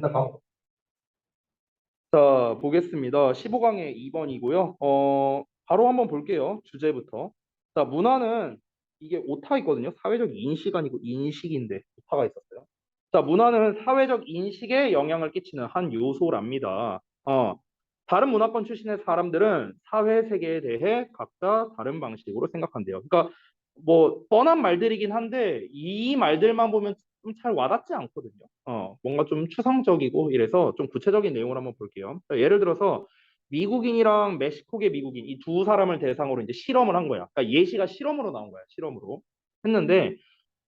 맨날 가. 자, 보겠습니다. 15강의 2번이고요. 바로 한번 볼게요. 주제부터. 자, 문화는 이게 오타 있거든요. 사회적 인식 아니고 인식인데 오타가 있었어요. 자, 문화는 사회적 인식에 영향을 끼치는 한 요소랍니다. 다른 문화권 출신의 사람들은 사회 세계에 대해 각자 다른 방식으로 생각한대요. 그러니까 뭐 뻔한 말들이긴 한데 이 말들만 보면 좀 잘 와닿지 않거든요. 뭔가 좀 추상적이고 이래서 좀 구체적인 내용을 한번 볼게요. 예를 들어서 미국인이랑 멕시코계 미국인 이 두 사람을 대상으로 이제 실험을 한 거야. 그러니까 예시가 실험으로 나온 거야. 실험으로 했는데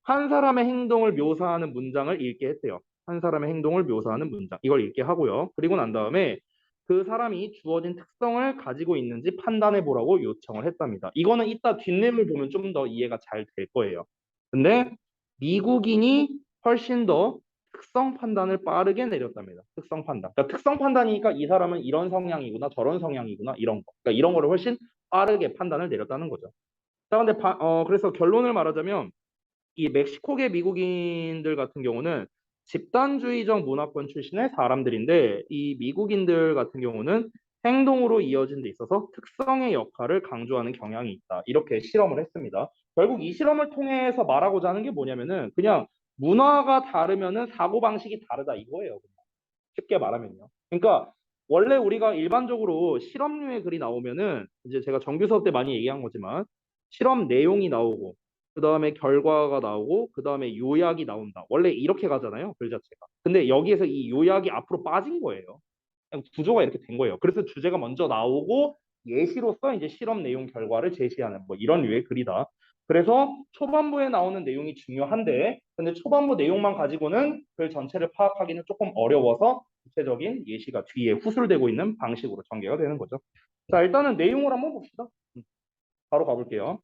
한 사람의 행동을 묘사하는 문장을 읽게 했대요. 한 사람의 행동을 묘사하는 문장 이걸 읽게 하고요. 그리고 난 다음에 그 사람이 주어진 특성을 가지고 있는지 판단해 보라고 요청을 했답니다. 이거는 이따 뒷내용을 보면 좀 더 이해가 잘 될 거예요. 근데 미국인이 훨씬 더 특성 판단을 빠르게 내렸답니다. 특성 판단. 그러니까 특성 판단이니까 이 사람은 이런 성향이구나, 저런 성향이구나, 이런 거. 그러니까 이런 거를 훨씬 빠르게 판단을 내렸다는 거죠. 자, 근데 그래서 결론을 말하자면 이 멕시코계 미국인들 같은 경우는 집단주의적 문화권 출신의 사람들인데 이 미국인들 같은 경우는 행동으로 이어진 데 있어서 특성의 역할을 강조하는 경향이 있다. 이렇게 실험을 했습니다. 결국 이 실험을 통해서 말하고자 하는 게 뭐냐면은 그냥 문화가 다르면은 사고방식이 다르다 이거예요. 쉽게 말하면요. 그러니까 원래 우리가 일반적으로 실험류의 글이 나오면은 이제 제가 정규 수업 때 많이 얘기한 거지만 실험 내용이 나오고 그다음에 결과가 나오고 그다음에 요약이 나온다. 원래 이렇게 가잖아요. 글 자체가. 근데 여기에서 이 요약이 앞으로 빠진 거예요. 그냥 구조가 이렇게 된 거예요. 그래서 주제가 먼저 나오고 예시로서 이제 실험 내용 결과를 제시하는 뭐 이런 류의 글이다. 그래서 초반부에 나오는 내용이 중요한데 근데 초반부 내용만 가지고는 글 전체를 파악하기는 조금 어려워서 구체적인 예시가 뒤에 후술되고 있는 방식으로 전개가 되는 거죠. 자, 일단은 내용을 한번 봅시다. 바로 가볼게요.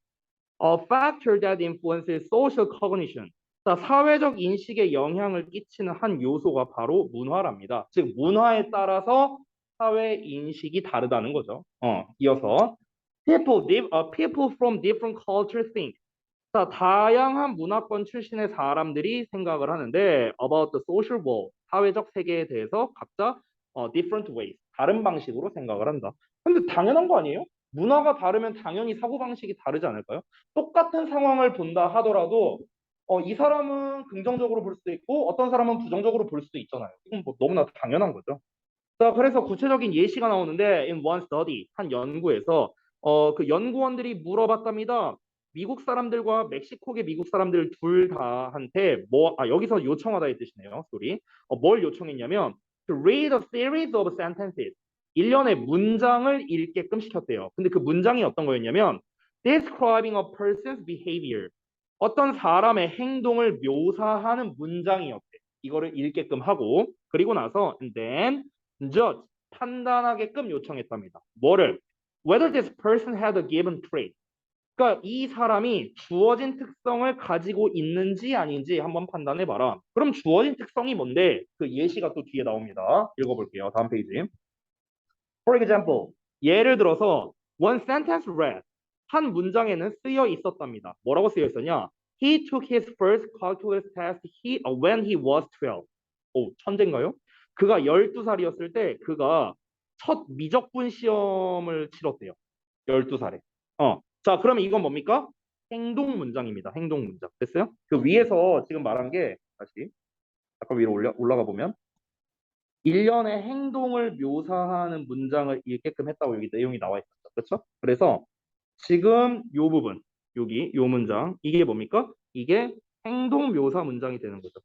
A factor that influences social cognition. 자, 사회적 인식에 영향을 끼치는 한 요소가 바로 문화랍니다. 즉, 문화에 따라서 사회 인식이 다르다는 거죠. 이어서 people from different cultures think. 자, 다양한 문화권 출신의 사람들이 생각을 하는데 about the social world, 사회적 세계에 대해서 각자 different ways, 다른 방식으로 생각을 한다. 근데 당연한 거 아니에요? 문화가 다르면 당연히 사고방식이 다르지 않을까요? 똑같은 상황을 본다 하더라도 이 사람은 긍정적으로 볼 수도 있고 어떤 사람은 부정적으로 볼 수도 있잖아요. 이건 뭐 너무나 당연한 거죠. 자, 그래서 구체적인 예시가 나오는데 in one study, 한 연구에서 그 연구원들이 물어봤답니다. 미국 사람들과 멕시코계 미국 사람들 둘 다한테 여기서 요청하다의 뜻이네요. 소리. 뭘 요청했냐면 to read a series of sentences. 일련의 문장을 읽게끔 시켰대요. 근데 그 문장이 어떤 거였냐면 describing a person's behavior. 어떤 사람의 행동을 묘사하는 문장이었대. 이거를 읽게끔 하고 그리고 나서 and then judge, 판단하게끔 요청했답니다. 뭐를? Whether this person had a given trait. 그러니까 이 사람이 주어진 특성을 가지고 있는지 아닌지 한번 판단해봐라. 그럼 주어진 특성이 뭔데? 그 예시가 또 뒤에 나옵니다. 읽어볼게요. 다음 페이지. For example, 예를 들어서 one sentence read. 한 문장에는 쓰여 있었답니다. 뭐라고 쓰여 있었냐? He took his first calculus test when he was 12. 오, 천재인가요? 그가 12살이었을 때 그가 첫 미적분 시험을 치렀대요. 12살에. 자, 그러면 이건 뭡니까? 행동 문장입니다. 행동 문장. 됐어요? 그 위에서 지금 말한 게 다시 잠깐 위로 올라가 보면 일련의 행동을 묘사하는 문장을 읽게끔 했다고 여기 내용이 나와 있었죠. 그렇죠? 그래서 지금 요 부분, 여기 요 문장, 이게 뭡니까? 이게 행동 묘사 문장이 되는 거죠.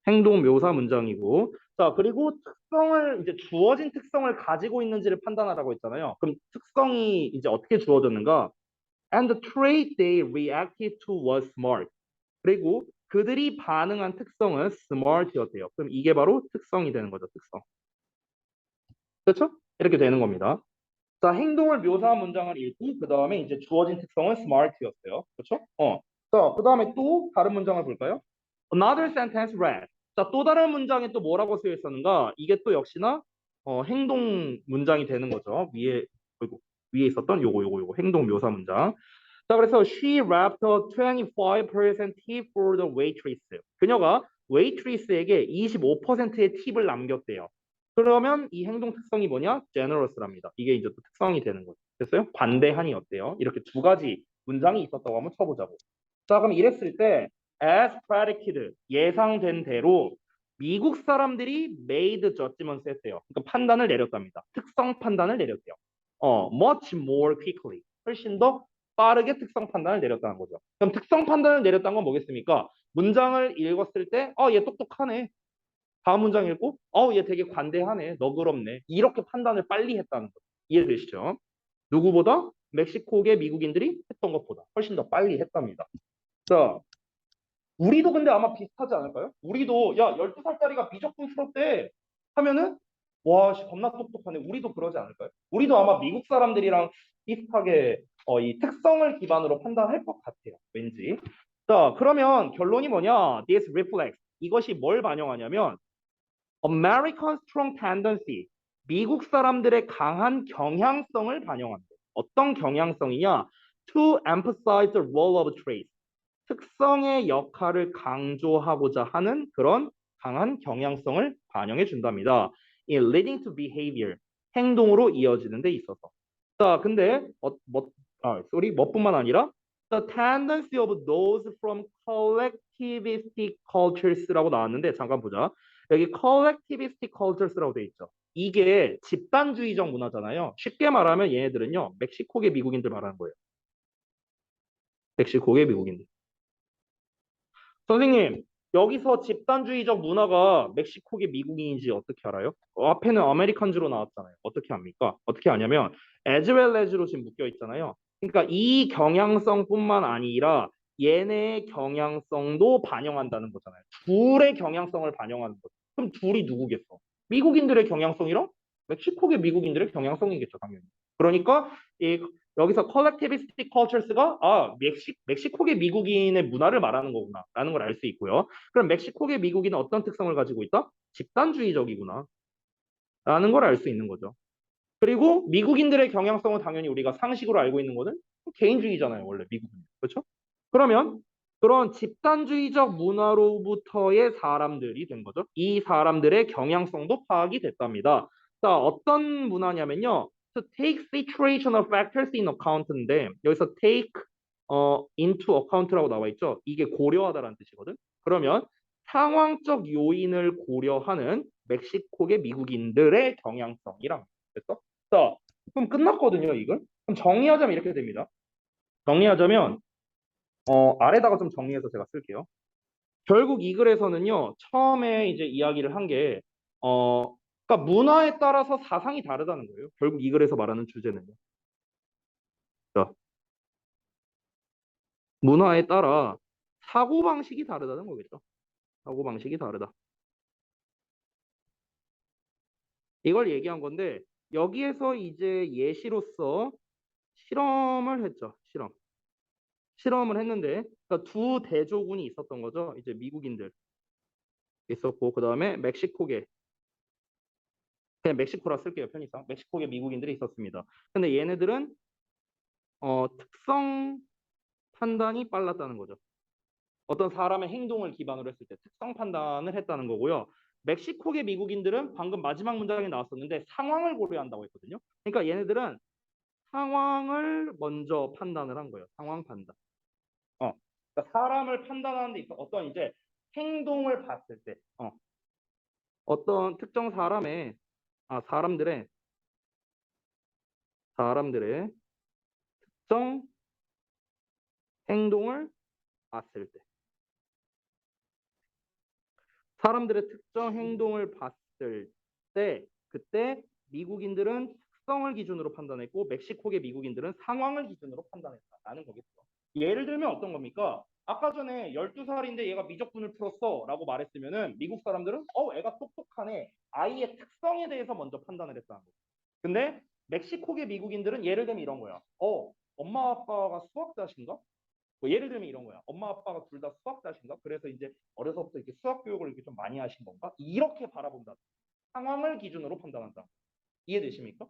행동 묘사 문장이고. 자, 그리고 특성을 이제 주어진 특성을 가지고 있는지를 판단하라고 했잖아요. 그럼 특성이 이제 어떻게 주어졌는가? And the trait they reacted to was smart. 그리고 그들이 반응한 특성은 smart였대요. 그럼 이게 바로 특성이 되는 거죠, 특성. 그렇죠? 이렇게 되는 겁니다. 자, 행동을 묘사한 문장을 읽고 그 다음에 이제 주어진 특성은 smart였어요. 그렇죠? 자, 그 다음에 또 다른 문장을 볼까요? Another sentence read. 자, 또 다른 문장에 또 뭐라고 쓰여 있었는가? 이게 또 역시나 행동 문장이 되는 거죠. 그리고 위에 있었던 요거 행동 묘사 문장. 자, 그래서 she wrapped a 25% tip for the waitress. 그녀가 웨이트리스에게 25%의 팁을 남겼대요. 그러면 이 행동 특성이 뭐냐? generous랍니다. 이게 이제 또 특성이 되는 거죠. 됐어요? 관대한이 어때요? 이렇게 두 가지 문장이 있었다고 한번 쳐보자고. 자, 그럼 이랬을 때 as predicted, 예상된 대로 미국 사람들이 made judgments 했대요. 그러니까 판단을 내렸답니다. 특성 판단을 내렸대요. much more quickly. 훨씬 더 빠르게 특성 판단을 내렸다는 거죠. 그럼 특성 판단을 내렸다는 건 뭐겠습니까? 문장을 읽었을 때, 얘 똑똑하네. 다음 문장 읽고, 얘 되게 관대하네. 너그럽네. 이렇게 판단을 빨리 했다는 거죠. 이해되시죠? 누구보다? 멕시코계 미국인들이 했던 것보다 훨씬 더 빨리 했답니다. 자, 우리도 근데 아마 비슷하지 않을까요? 우리도, 야, 12살짜리가 미적분 풀었대. 하면은, 와, 씨, 겁나 똑똑하네. 우리도 그러지 않을까요? 우리도 아마 미국 사람들이랑 비슷하게 이 특성을 기반으로 판단할 것 같아요. 왠지. 자, 그러면 결론이 뭐냐? This reflects. 이것이 뭘 반영하냐면, American strong tendency. 미국 사람들의 강한 경향성을 반영한다. 어떤 경향성이냐? To emphasize the role of traits. 특성의 역할을 강조하고자 하는 그런 강한 경향성을 반영해 준답니다. In leading to behavior. 행동으로 이어지는 데 있어서. 자, 근데 뭐뿐만 아니라 the tendency of those from collectivistic cultures라고 나왔는데 잠깐 보자. 여기 collectivistic cultures라고 돼 있죠. 이게 집단주의적 문화잖아요. 쉽게 말하면 얘네들은요, 멕시코계 미국인들 말하는 거예요. 멕시코계 미국인들. 선생님, 여기서 집단주의적 문화가 멕시코계 미국인인지 어떻게 알아요? 앞에는 아메리칸즈로 나왔잖아요. 어떻게 압니까? 어떻게 아냐면 as well as로 지금 묶여 있잖아요. 그러니까 이 경향성뿐만 아니라 얘네의 경향성도 반영한다는 거잖아요. 둘의 경향성을 반영하는 거죠. 그럼 둘이 누구겠어? 미국인들의 경향성이랑 멕시코계 미국인들의 경향성이겠죠, 당연히. 그러니까 여기서 collectivistic cultures가 멕시코계 미국인의 문화를 말하는 거구나라는 걸 알 수 있고요. 그럼 멕시코계 미국인은 어떤 특성을 가지고 있다? 집단주의적이구나라는 걸 알 수 있는 거죠. 그리고 미국인들의 경향성은 당연히 우리가 상식으로 알고 있는 거는 개인주의잖아요, 원래 미국은. 그렇죠? 그러면 그런 집단주의적 문화로부터의 사람들이 된 거죠. 이 사람들의 경향성도 파악이 됐답니다. 자, 어떤 문화냐면요. To take situational factors in account인데 여기서 take into account라고 나와 있죠. 이게 고려하다라는 뜻이거든. 그러면 상황적 요인을 고려하는 멕시코계 미국인들의 경향성이랑 됐어? 자, 그럼 끝났거든요, 이걸. 그럼 정리하자면 이렇게 됩니다. 정리하자면 아래다가 좀 정리해서 제가 쓸게요. 결국 이 글에서는요, 처음에 이제 이야기를 한 게, 그러니까 문화에 따라서 사상이 다르다는 거예요. 결국 이 글에서 말하는 주제는요. 자, 문화에 따라 사고방식이 다르다는 거겠죠. 사고방식이 다르다. 이걸 얘기한 건데, 여기에서 이제 예시로서 실험을 했죠. 실험을 했는데, 그러니까 두 대조군이 있었던 거죠. 이제 미국인들 있었고, 그 다음에 멕시코계. 그냥 멕시코라 쓸게요, 편의상. 멕시코계 미국인들이 있었습니다. 근데 얘네들은 특성 판단이 빨랐다는 거죠. 어떤 사람의 행동을 기반으로 했을 때 특성 판단을 했다는 거고요. 멕시코계 미국인들은 방금 마지막 문장에 나왔었는데 상황을 고려한다고 했거든요. 그러니까 얘네들은 상황을 먼저 판단을 한 거예요. 상황 판단. 그러니까 사람을 판단하는 데 있어 어떤 이제 행동을 봤을 때, 어떤 특정 사람들의 특정 행동을 봤을 때, 사람들의 특정 행동을 봤을 때, 그때 미국인들은 특성을 기준으로 판단했고, 멕시코계 미국인들은 상황을 기준으로 판단했다라는 거겠죠. 예를 들면 어떤 겁니까? 아까 전에 12살인데 얘가 미적분을 풀었어 라고 말했으면은 미국 사람들은 애가 똑똑하네. 아이의 특성에 대해서 먼저 판단을 했다는 거죠. 근데 멕시코계 미국인들은 예를 들면 이런 거야. 엄마 아빠가 수학자신가? 뭐 예를 들면 이런 거야. 엄마 아빠가 둘 다 수학자신가? 그래서 이제 어려서부터 이렇게 수학 교육을 이렇게 좀 많이 하신 건가? 이렇게 바라본다. 상황을 기준으로 판단한다. 이해되십니까?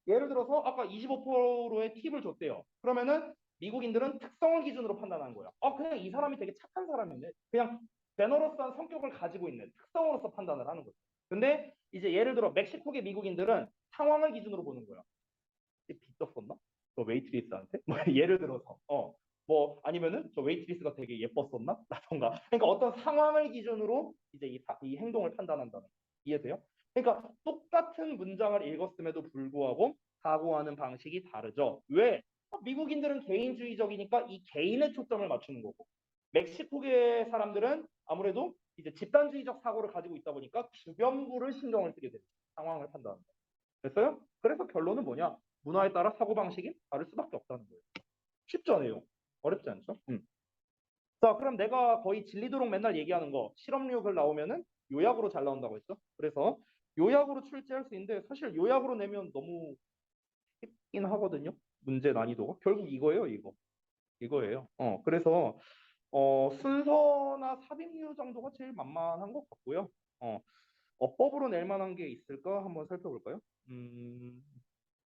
예를 들어서 아까 25%의 팁을 줬대요. 그러면은 미국인들은 특성을 기준으로 판단한 거야. 그냥 이 사람이 되게 착한 사람인데 그냥 제너러스한 성격을 가지고 있는 특성으로서 판단을 하는 거죠. 근데 이제 예를 들어 멕시코계 미국인들은 상황을 기준으로 보는 거야. 빚졌었나? 저 웨이트리스한테? 뭐 예를 들어서 뭐 아니면은 저 웨이트리스가 되게 예뻤었나? 라던가. 그러니까 어떤 상황을 기준으로 이제 이 행동을 판단한다는 거. 이해돼요? 그러니까 똑같은 문장을 읽었음에도 불구하고 사고하는 방식이 다르죠. 왜? 미국인들은 개인주의적이니까 이 개인의 초점을 맞추는 거고 멕시코계 사람들은 아무래도 이제 집단주의적 사고를 가지고 있다 보니까 주변부를 신경을 쓰게 됩니다. 상황을 판단한다. 됐어요? 그래서 결론은 뭐냐? 문화에 따라 사고방식이 다를 수밖에 없다는 거예요. 쉽지 않아요. 어렵지 않죠? 자, 그럼 내가 거의 질리도록 맨날 얘기하는 거 실험류글 나오면은 요약으로 잘 나온다고 했죠? 그래서 요약으로 출제할 수 있는데 사실 요약으로 내면 너무 쉽긴 하거든요. 문제 난이도가 결국 이거예요, 이거. 이거예요. 그래서 순서나 삽입류 정도가 제일 만만한 것 같고요. 어, 어법으로 낼 만한 게 있을까 한번 살펴볼까요?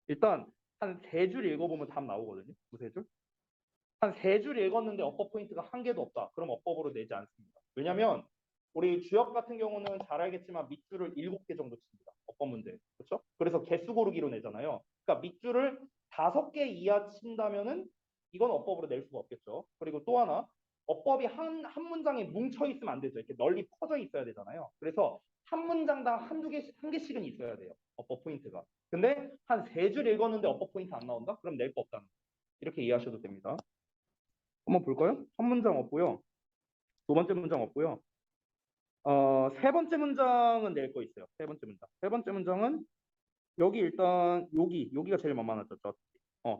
일단 한 세 줄 읽어보면 답 나오거든요. 두세 줄. 한 세 줄 읽었는데 어법 포인트가 한 개도 없다. 그럼 어법으로 내지 않습니다. 왜냐하면 우리 주역 같은 경우는 잘 알겠지만 밑줄을 7개 정도 칩니다. 어법 문제. 그렇죠? 그래서 개수 고르기로 내잖아요. 그러니까 밑줄을 5개 이하 친다면은 이건 어법으로 낼 수가 없겠죠. 그리고 또 하나 어법이 한 문장에 뭉쳐 있으면 안 되죠. 이렇게 널리 퍼져 있어야 되잖아요. 그래서 한 문장당 한두 개씩 한 개씩은 있어야 돼요. 어법 포인트가. 근데 한 세 줄 읽었는데 어법 포인트 안 나온다? 그럼 낼 거 없다는 거. 이렇게 이해하셔도 됩니다. 한번 볼까요? 첫 문장 없고요. 두 번째 문장 없고요. 세 번째 문장은 낼 거 있어요. 세 번째 문장. 세 번째 문장은 여기 일단 여기가 제일 만만하죠.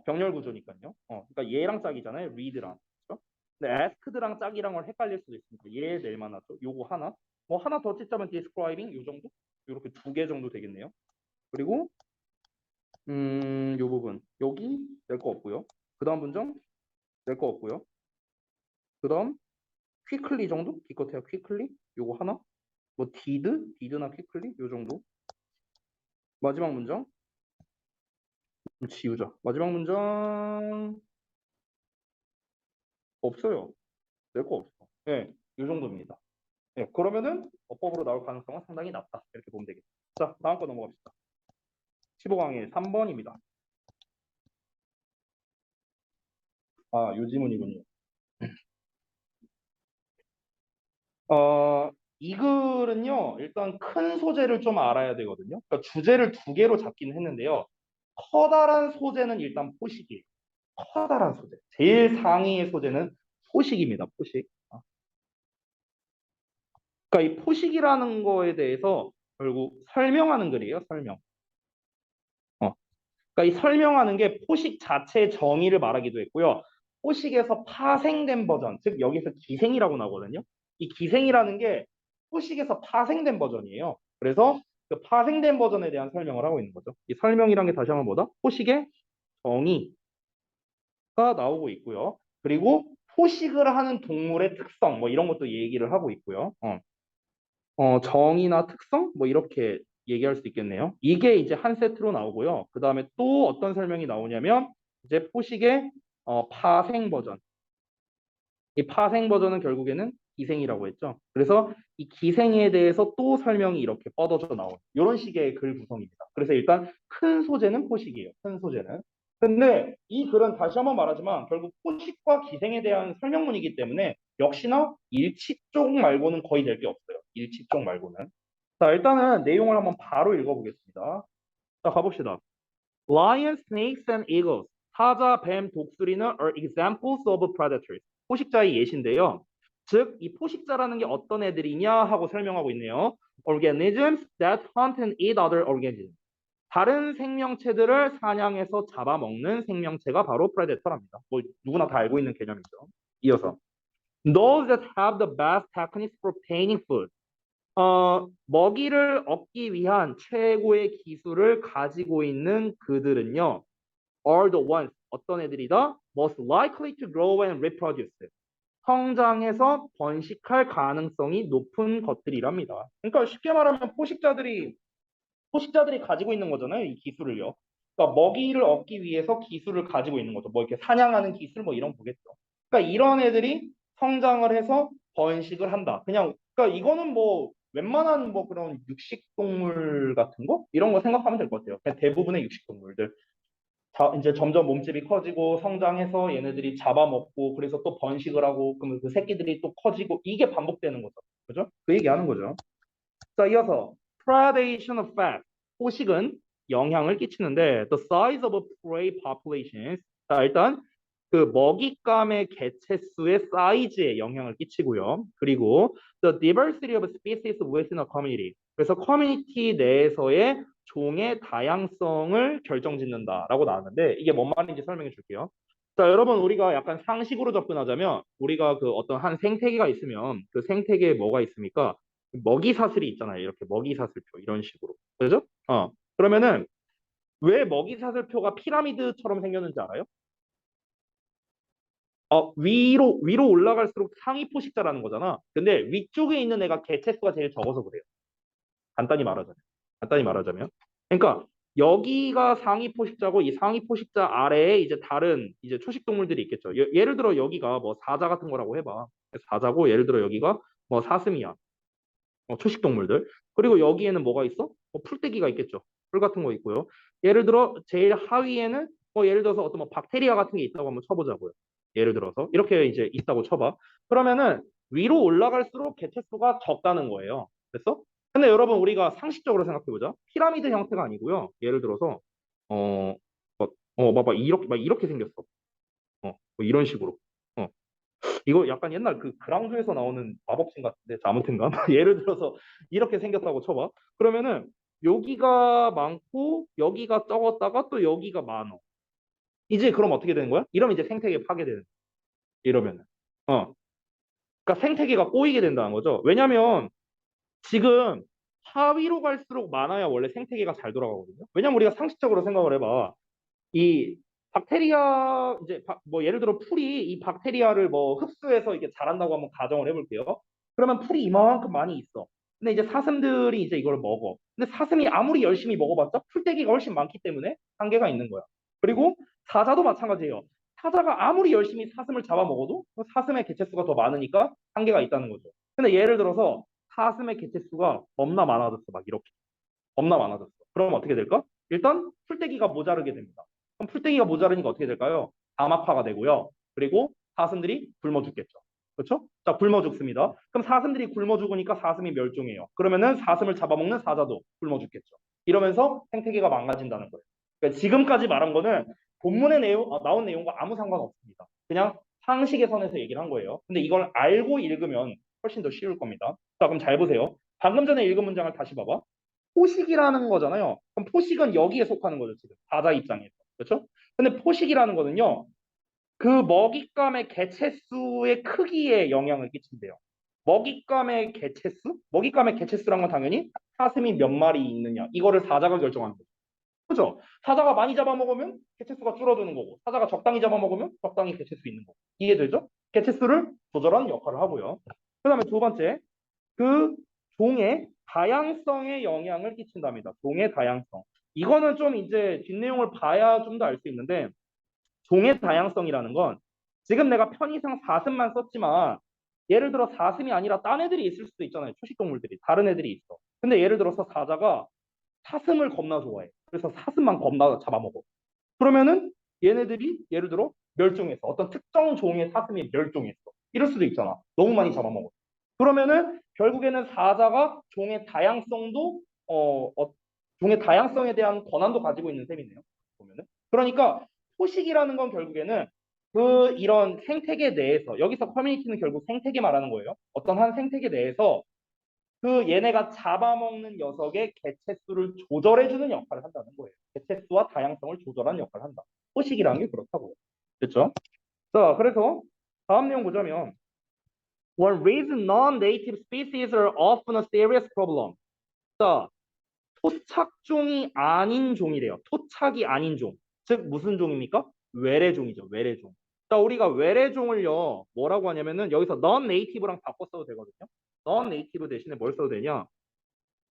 병렬 구조니까요. 그러니까 얘랑 짝이잖아요. read랑. 그렇죠? 근데 asked랑 짝이랑을 헷갈릴 수도 있으니까 얘 낼 만하죠. 요거 하나. 뭐 하나 더 찢자면 describing 요 정도? 이렇게 두 개 정도 되겠네요. 그리고 요 부분 여기 낼 거 없고요. 그 다음 문장 낼 거 없고요. 그 다음 quickly 정도? 기껏해야 quickly 요거 하나. 뭐 did나 quickly 요 정도. 마지막 문장 지우자. 마지막 문장 없어요. 낼 거 없어. 네, 요 정도입니다. 네, 그러면은 어법으로 나올 가능성은 상당히 낮다. 이렇게 보면 되겠다. 자, 다음 거 넘어갑시다. 15강의 3번입니다. 아, 요 지문이군요. 어, 이 글은요, 일단 큰 소재를 좀 알아야 되거든요. 그러니까 주제를 두 개로 잡긴 했는데요. 커다란 소재는 일단 포식이에요. 커다란 소재. 제일 상위의 소재는 포식입니다. 포식. 그러니까 이 포식이라는 거에 대해서 결국 설명하는 글이에요. 설명. 그러니까 이 설명하는 게 포식 자체의 정의를 말하기도 했고요. 포식에서 파생된 버전, 즉 여기서 기생이라고 나오거든요. 이 기생이라는 게 포식에서 파생된 버전이에요. 그래서 그 파생된 버전에 대한 설명을 하고 있는 거죠. 이 설명이란 게 다시 한번 뭐다? 포식의 정의가 나오고 있고요. 그리고 포식을 하는 동물의 특성, 뭐 이런 것도 얘기를 하고 있고요. 정의나 특성 뭐 이렇게 얘기할 수 있겠네요. 이게 이제 한 세트로 나오고요. 그 다음에 또 어떤 설명이 나오냐면 이제 포식의 파생 버전. 이 파생 버전은 결국에는 기생이라고 했죠. 그래서 이 기생에 대해서 또 설명이 이렇게 뻗어져 나오는 이런 식의 글 구성입니다. 그래서 일단 큰 소재는 포식이에요. 큰 소재는. 근데 이 글은 다시 한번 말하지만 결국 포식과 기생에 대한 설명문이기 때문에 역시나 일치 쪽 말고는 거의 될 게 없어요. 일치 쪽 말고는. 자, 일단은 내용을 한번 바로 읽어보겠습니다. 자, 가봅시다. Lions, snakes, and eagles. 사자, 뱀, 독수리는 are examples of predators. 포식자의 예시인데요. 즉, 이 포식자라는 게 어떤 애들이냐 하고 설명하고 있네요. Organisms that hunt and eat other organisms. 다른 생명체들을 사냥해서 잡아먹는 생명체가 바로 predator랍니다. 뭐 누구나 다 알고 있는 개념이죠. 이어서 those that have the best techniques for obtaining food. 먹이를 얻기 위한 최고의 기술을 가지고 있는 그들은요, are the ones, 어떤 애들이다? most likely to grow and reproduce. 성장해서 번식할 가능성이 높은 것들이랍니다. 그러니까 쉽게 말하면 포식자들이 가지고 있는 거잖아요, 이 기술을요. 그러니까 먹이를 얻기 위해서 기술을 가지고 있는 거죠. 뭐 이렇게 사냥하는 기술 뭐 이런 거겠죠. 그러니까 이런 애들이 성장을 해서 번식을 한다. 그냥 그러니까 이거는 뭐 웬만한 뭐 그런 육식 동물 같은 거 이런 거 생각하면 될 것 같아요. 그냥 대부분의 육식 동물들. 이제 점점 몸집이 커지고 성장해서 얘네들이 잡아먹고 그래서 또 번식을 하고 그러면 그 새끼들이 또 커지고 이게 반복되는 거죠. 그죠? 그 얘기하는 거죠. 자, 이어서 predation effect. 포식은 영향을 끼치는데 the size of prey populations. 자, 일단 그 먹잇감의 개체 수의 사이즈에 영향을 끼치고요. 그리고 the diversity of species within a community. 그래서 커뮤니티 내에서의 종의 다양성을 결정짓는다라고 나왔는데 이게 뭔 말인지 설명해 줄게요. 자, 여러분 우리가 약간 상식으로 접근하자면 우리가 그 어떤 한 생태계가 있으면 그 생태계에 뭐가 있습니까? 먹이 사슬이 있잖아요. 이렇게 먹이 사슬표 이런 식으로. 그죠? 그러면은 왜 먹이 사슬표가 피라미드처럼 생겼는지 알아요? 위로 올라갈수록 상위 포식자라는 거잖아. 근데 위쪽에 있는 애가 개체수가 제일 적어서 그래요. 간단히 말하자면. 간단히 말하자면. 그러니까 여기가 상위 포식자고 이 상위 포식자 아래에 이제 다른 이제 초식 동물들이 있겠죠. 예를 들어 여기가 뭐 사자 같은 거라고 해봐. 사자고 예를 들어 여기가 뭐 사슴이야. 초식 동물들. 그리고 여기에는 뭐가 있어? 풀떼기가 있겠죠. 풀 같은 거 있고요. 예를 들어 제일 하위에는 예를 들어서 어떤 뭐 박테리아 같은 게 있다고 한번 쳐보자고요. 예를 들어서 이렇게 이제 있다고 쳐봐. 그러면은 위로 올라갈수록 개체수가 적다는 거예요. 됐어? 근데 여러분 우리가 상식적으로 생각해보자. 피라미드 형태가 아니고요. 예를 들어서 어, 봐봐 이렇게 막 이렇게 생겼어. 뭐 이런 식으로. 어, 이거 약간 옛날 그 그랑조에서 나오는 마법신 같은데 아무튼가 예를 들어서 이렇게 생겼다고 쳐봐. 그러면은 여기가 많고 여기가 적었다가 또 여기가 많어. 이제 그럼 어떻게 되는 거야? 이러면 이제 생태계 파괴되는 거야. 이러면은 그러니까 생태계가 꼬이게 된다는 거죠. 왜냐면 지금 하위로 갈수록 많아야 원래 생태계가 잘 돌아가거든요. 왜냐면 우리가 상식적으로 생각을 해봐. 이 박테리아 이제 뭐 예를 들어 풀이 이 박테리아를 뭐 흡수해서 이게 자란다고 한번 가정을 해볼게요. 그러면 풀이 이만큼 많이 있어. 근데 이제 사슴들이 이제 이걸 먹어. 근데 사슴이 아무리 열심히 먹어봤자 풀떼기가 훨씬 많기 때문에 한계가 있는 거야. 그리고 사자도 마찬가지예요. 사자가 아무리 열심히 사슴을 잡아먹어도 그 사슴의 개체수가 더 많으니까 한계가 있다는 거죠. 근데 예를 들어서 사슴의 개체수가 겁나 많아졌어. 막 이렇게. 겁나 많아졌어. 그럼 어떻게 될까? 일단 풀떼기가 모자르게 됩니다. 그럼 풀떼기가 모자르니까 어떻게 될까요? 다막화가 되고요. 그리고 사슴들이 굶어 죽겠죠. 그렇죠? 자, 굶어 죽습니다. 그럼 사슴들이 굶어 죽으니까 사슴이 멸종해요. 그러면은 사슴을 잡아먹는 사자도 굶어 죽겠죠. 이러면서 생태계가 망가진다는 거예요. 그러니까 지금까지 말한 거는 본문에 나온 내용과 아무 상관없습니다. 그냥 상식의 선에서 얘기를 한 거예요. 근데 이걸 알고 읽으면 훨씬 더 쉬울 겁니다. 자, 그럼 잘 보세요. 방금 전에 읽은 문장을 다시 봐봐. 포식이라는 거잖아요. 그럼 포식은 여기에 속하는 거죠, 지금. 바다 입장에서. 그렇죠? 근데 포식이라는 거는요. 그 먹잇감의 개체수의 크기에 영향을 끼친대요. 먹잇감의 개체수? 먹잇감의 개체수란 건 당연히 사슴이 몇 마리 있느냐. 이거를 사자가 결정하는 거죠. 그죠? 사자가 많이 잡아먹으면 개체수가 줄어드는 거고, 사자가 적당히 잡아먹으면 적당히 개체수 있는 거고. 이해되죠? 개체수를 조절하는 역할을 하고요. 그 다음에 두 번째, 그 종의 다양성에 영향을 끼친답니다. 종의 다양성. 이거는 좀 이제 뒷내용을 봐야 좀 더 알 수 있는데 종의 다양성이라는 건 지금 내가 편의상 사슴만 썼지만 예를 들어 사슴이 아니라 딴 애들이 있을 수도 있잖아요. 초식동물들이 다른 애들이 있어. 근데 예를 들어서 사자가 사슴을 겁나 좋아해. 그래서 사슴만 겁나 잡아먹어. 그러면은 얘네들이 예를 들어 멸종했어. 어떤 특정 종의 사슴이 멸종했어. 이럴 수도 있잖아. 너무 많이 잡아먹어. 그러면은 결국에는 사자가 종의 다양성에 대한 권한도 가지고 있는 셈이네요. 보면은. 그러니까 포식이라는 건 결국에는 그 이런 생태계 내에서 여기서 커뮤니티는 결국 생태계 말하는 거예요. 어떤 한 생태계 내에서 그 얘네가 잡아먹는 녀석의 개체수를 조절해주는 역할을 한다는 거예요. 개체수와 다양성을 조절하는 역할을 한다. 포식이라는 게 그렇다고요. 됐죠? 자, 그래서 다음 내용 보자면 When raised non-native species are often a serious problem. 자, 토착종이 아닌 종이래요. 토착이 아닌 종. 즉 무슨 종입니까? 외래종이죠. 외래종. 자, 우리가 외래종을요. 뭐라고 하냐면은 여기서 non-native랑 바꿔 써도 되거든요. non-native 대신에 뭘 써도 되냐?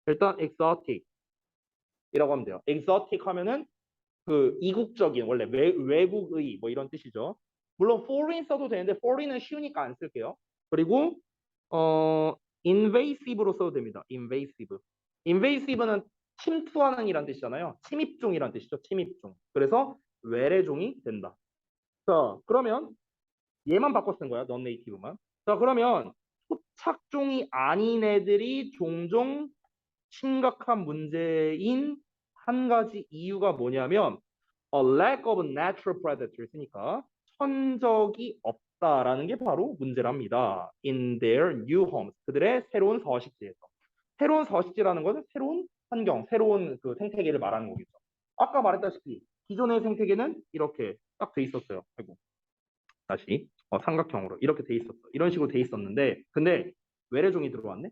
일단 exotic이라고 하면 돼요. exotic 하면은 그 이국적인 원래 외국의 뭐 이런 뜻이죠. 물론 foreign 써도 되는데 foreign은 쉬우니까 안 쓸게요. 그리고 invasive로 써도 됩니다. invasive. invasive는 침투하는 이란 뜻이잖아요. 침입종이란 뜻이죠. 침입종. 그래서 외래종이 된다. 자, 그러면 얘만 바꿔 쓴 거야. non native만. 자, 그러면 토착종이 아닌 애들이 종종 심각한 문제인 한 가지 이유가 뭐냐면 a lack of natural predators,니까 천적이 없다라는 게 바로 문제랍니다. In their new homes. 그들의 새로운 서식지에서. 새로운 서식지라는 것은 새로운 환경, 새로운 그 생태계를 말하는 거겠죠. 아까 말했다시피 기존의 생태계는 이렇게 딱 돼 있었어요. 아이고. 다시 삼각형으로 이렇게 돼 있었어. 이런 식으로 돼 있었는데 근데 외래종이 들어왔네.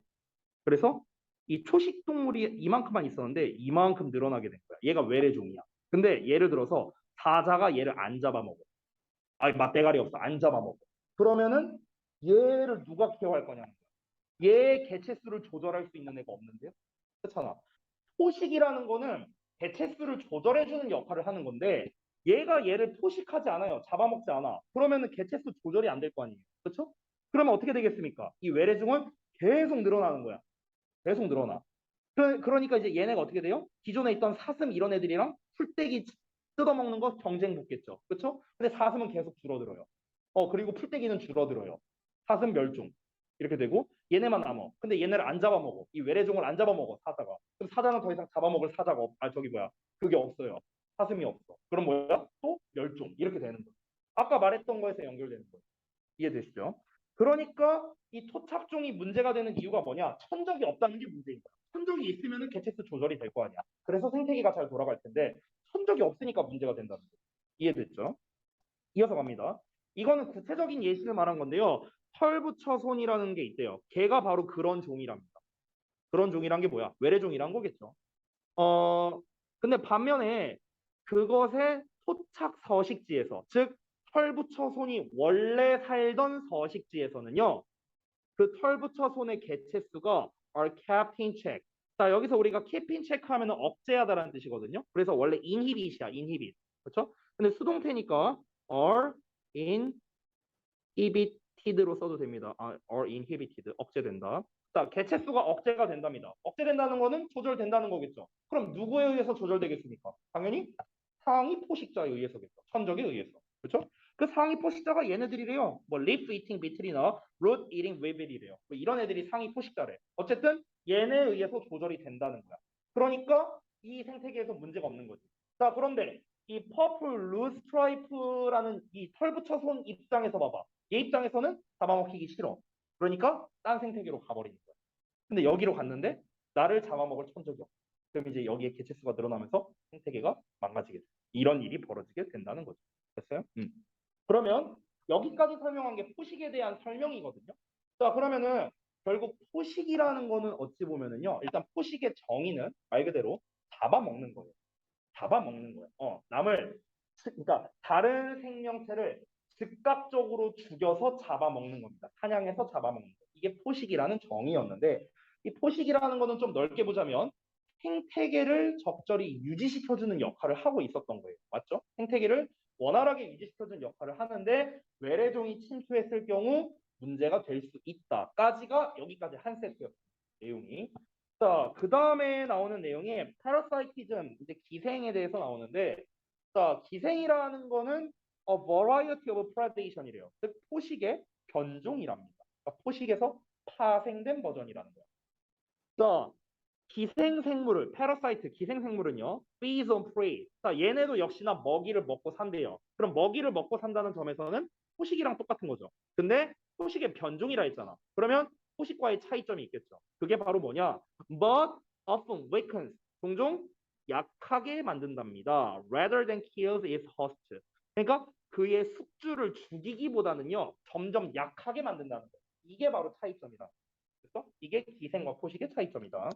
그래서 이 초식 동물이 이만큼만 있었는데 이만큼 늘어나게 된 거야. 얘가 외래종이야. 근데 예를 들어서 사자가 얘를 안 잡아먹어. 아니 맛대가리 없어. 안 잡아먹어. 그러면은 얘를 누가 케어할 거냐는 거야. 얘 개체수를 조절할 수 있는 애가 없는데요. 그렇잖아. 포식이라는 거는 개체수를 조절해주는 역할을 하는 건데 얘가 얘를 포식하지 않아요. 잡아먹지 않아. 그러면은 개체수 조절이 안 될 거 아니에요. 그렇죠? 그러면 어떻게 되겠습니까? 이 외래종은 계속 늘어나는 거야. 계속 늘어나. 그러니까 이제 얘네가 어떻게 돼요? 기존에 있던 사슴 이런 애들이랑 풀떼기 뜯어먹는 거 경쟁 붙겠죠. 그렇죠? 근데 사슴은 계속 줄어들어요. 그리고 풀떼기는 줄어들어요. 사슴 멸종. 이렇게 되고 얘네만 남어. 근데 얘네를 안 잡아먹어. 이 외래종을 안 잡아먹어 사자가. 그럼 사자는 더 이상 잡아먹을 사자가 저기 뭐야. 그게 없어요. 사슴이 없어. 그럼 뭐야? 또 멸종. 이렇게 되는 거예요. 아까 말했던 거에서 연결되는 거예요. 이해되시죠? 그러니까 이 토착종이 문제가 되는 이유가 뭐냐? 천적이 없다는 게 문제인 거야. 천적이 있으면 개체수 조절이 될 거 아니야. 그래서 생태계가 잘 돌아갈 텐데 천적이 없으니까 문제가 된다는 거예요. 이해됐죠? 이어서 갑니다. 이거는 구체적인 예시를 말한 건데요. 털부처손이라는 게 있대요. 걔가 바로 그런 종이랍니다. 그런 종이란 게 뭐야? 외래종이란 거겠죠. 어, 근데 반면에 그것의 토착 서식지에서, 즉 털부처손이 원래 살던 서식지에서는요. 그 털부처손의 개체수가 are kept in check. 자, 여기서 우리가 keep in check 하면 억제하다라는 뜻이거든요. 그래서 원래 inhibit이야, inhibit. 그렇죠? 근데 수동태니까 are inhibited로 써도 됩니다. are inhibited, 억제된다. 자, 개체수가 억제가 된답니다. 억제된다는 거는 조절된다는 거겠죠. 그럼 누구에 의해서 조절되겠습니까? 당연히 상위 포식자에 의해서겠죠. 천적에 의해서. 그렇죠? 그 상위 포식자가 얘네들이래요. 뭐 leaf eating beetle이나 root eating weevil이래요. 뭐 이런 애들이 상위 포식자래. 어쨌든 얘네에 의해서 조절이 된다는 거야. 그러니까 이 생태계에서 문제가 없는 거지. 자, 그런데 이 퍼플 루스트라이프라는 이 털부처손 입장에서 봐봐. 얘 입장에서는 잡아먹히기 싫어. 그러니까 딴 생태계로 가버리는 거야. 근데 여기로 갔는데 나를 잡아먹을 천적이 없어. 그럼 이제 여기에 개체수가 늘어나면서 생태계가 망가지게 돼. 이런 일이 벌어지게 된다는 거죠. 됐어요? 그러면 여기까지 설명한 게 포식에 대한 설명이거든요. 자, 그러면은 결국 포식이라는 거는 어찌 보면은요. 일단 포식의 정의는 말 그대로 잡아먹는 거예요. 잡아먹는 거예요. 남을 그러니까 다른 생명체를 즉각적으로 죽여서 잡아먹는 겁니다. 사냥해서 잡아먹는 거. 이게 포식이라는 정의였는데 이 포식이라는 거는 좀 넓게 보자면 생태계를 적절히 유지시켜주는 역할을 하고 있었던 거예요. 맞죠? 생태계를 원활하게 유지시켜주는 역할을 하는데 외래종이 침투했을 경우 문제가 될 수 있다까지가 여기까지 한 세트였어요. 내용이. 자, 그 다음에 나오는 내용이 parasitism, 이제 기생에 대해서 나오는데, 자, 기생이라는 거는 a variety of predation이래요. 즉, 포식의 변종이랍니다. 그러니까 포식에서 파생된 버전이라는 거예요. 자, 기생생물을, parasite, 기생생물은요, feeds on prey. 자, 얘네도 역시나 먹이를 먹고 산대요. 그럼 먹이를 먹고 산다는 점에서는 포식이랑 똑같은 거죠. 근데 포식의 변종이라 했잖아. 그러면 포식과의 차이점이 있겠죠. 그게 바로 뭐냐? But often weakens. 종종 약하게 만든답니다. Rather than kills its host. 그러니까 그의 숙주를 죽이기보다는요, 점점 약하게 만든다는 거예요. 이게 바로 차이점이다. 그래서 이게 기생과 포식의 차이점이다.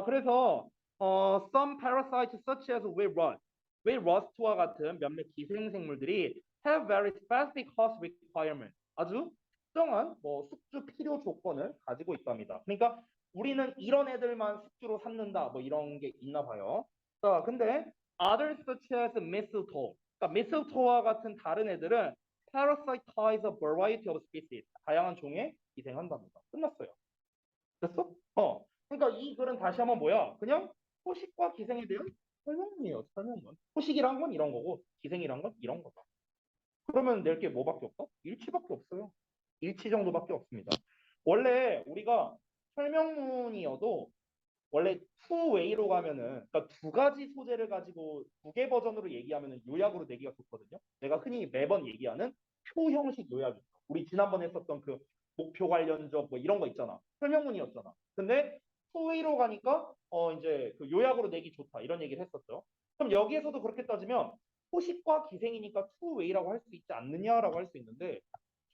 그래서 some parasites such as whale rust, whale rust와 같은 몇몇 기생생물들이 have very specific host requirements. 아주 특정한 뭐 숙주 필요 조건을 가지고 있답니다. 그러니까 우리는 이런 애들만 숙주로 삼는다 뭐 이런 게 있나 봐요. 자, 근데 others such as mistletoe, 그러니까 mistletoe와 같은 다른 애들은 parasitize a variety of species, 다양한 종의 기생한답니다. 끝났어요. 됐어? 그러니까 이 글은 다시 한번 뭐야? 그냥 포식과 기생에 대한 설명문이에요. 설명문. 포식이란 건 이런 거고 기생이란 건 이런 거다. 그러면 낼 게 뭐밖에 없어? 일치밖에 없어요. 일치 정도밖에 없습니다. 원래 우리가 설명문이어도 원래 투웨이로 가면은 그러니까 두 가지 소재를 가지고 두 개 버전으로 얘기하면은 요약으로 내기가 좋거든요. 내가 흔히 매번 얘기하는 표 형식 요약이 있어. 우리 지난번에 했었던 그 목표 관련적 뭐 이런 거 있잖아. 설명문이었잖아. 근데 투웨이로 가니까 이제 그 요약으로 내기 좋다 이런 얘기를 했었죠. 그럼 여기에서도 그렇게 따지면 포식과 기생이니까 투웨이라고 할 수 있지 않느냐라고 할 수 있는데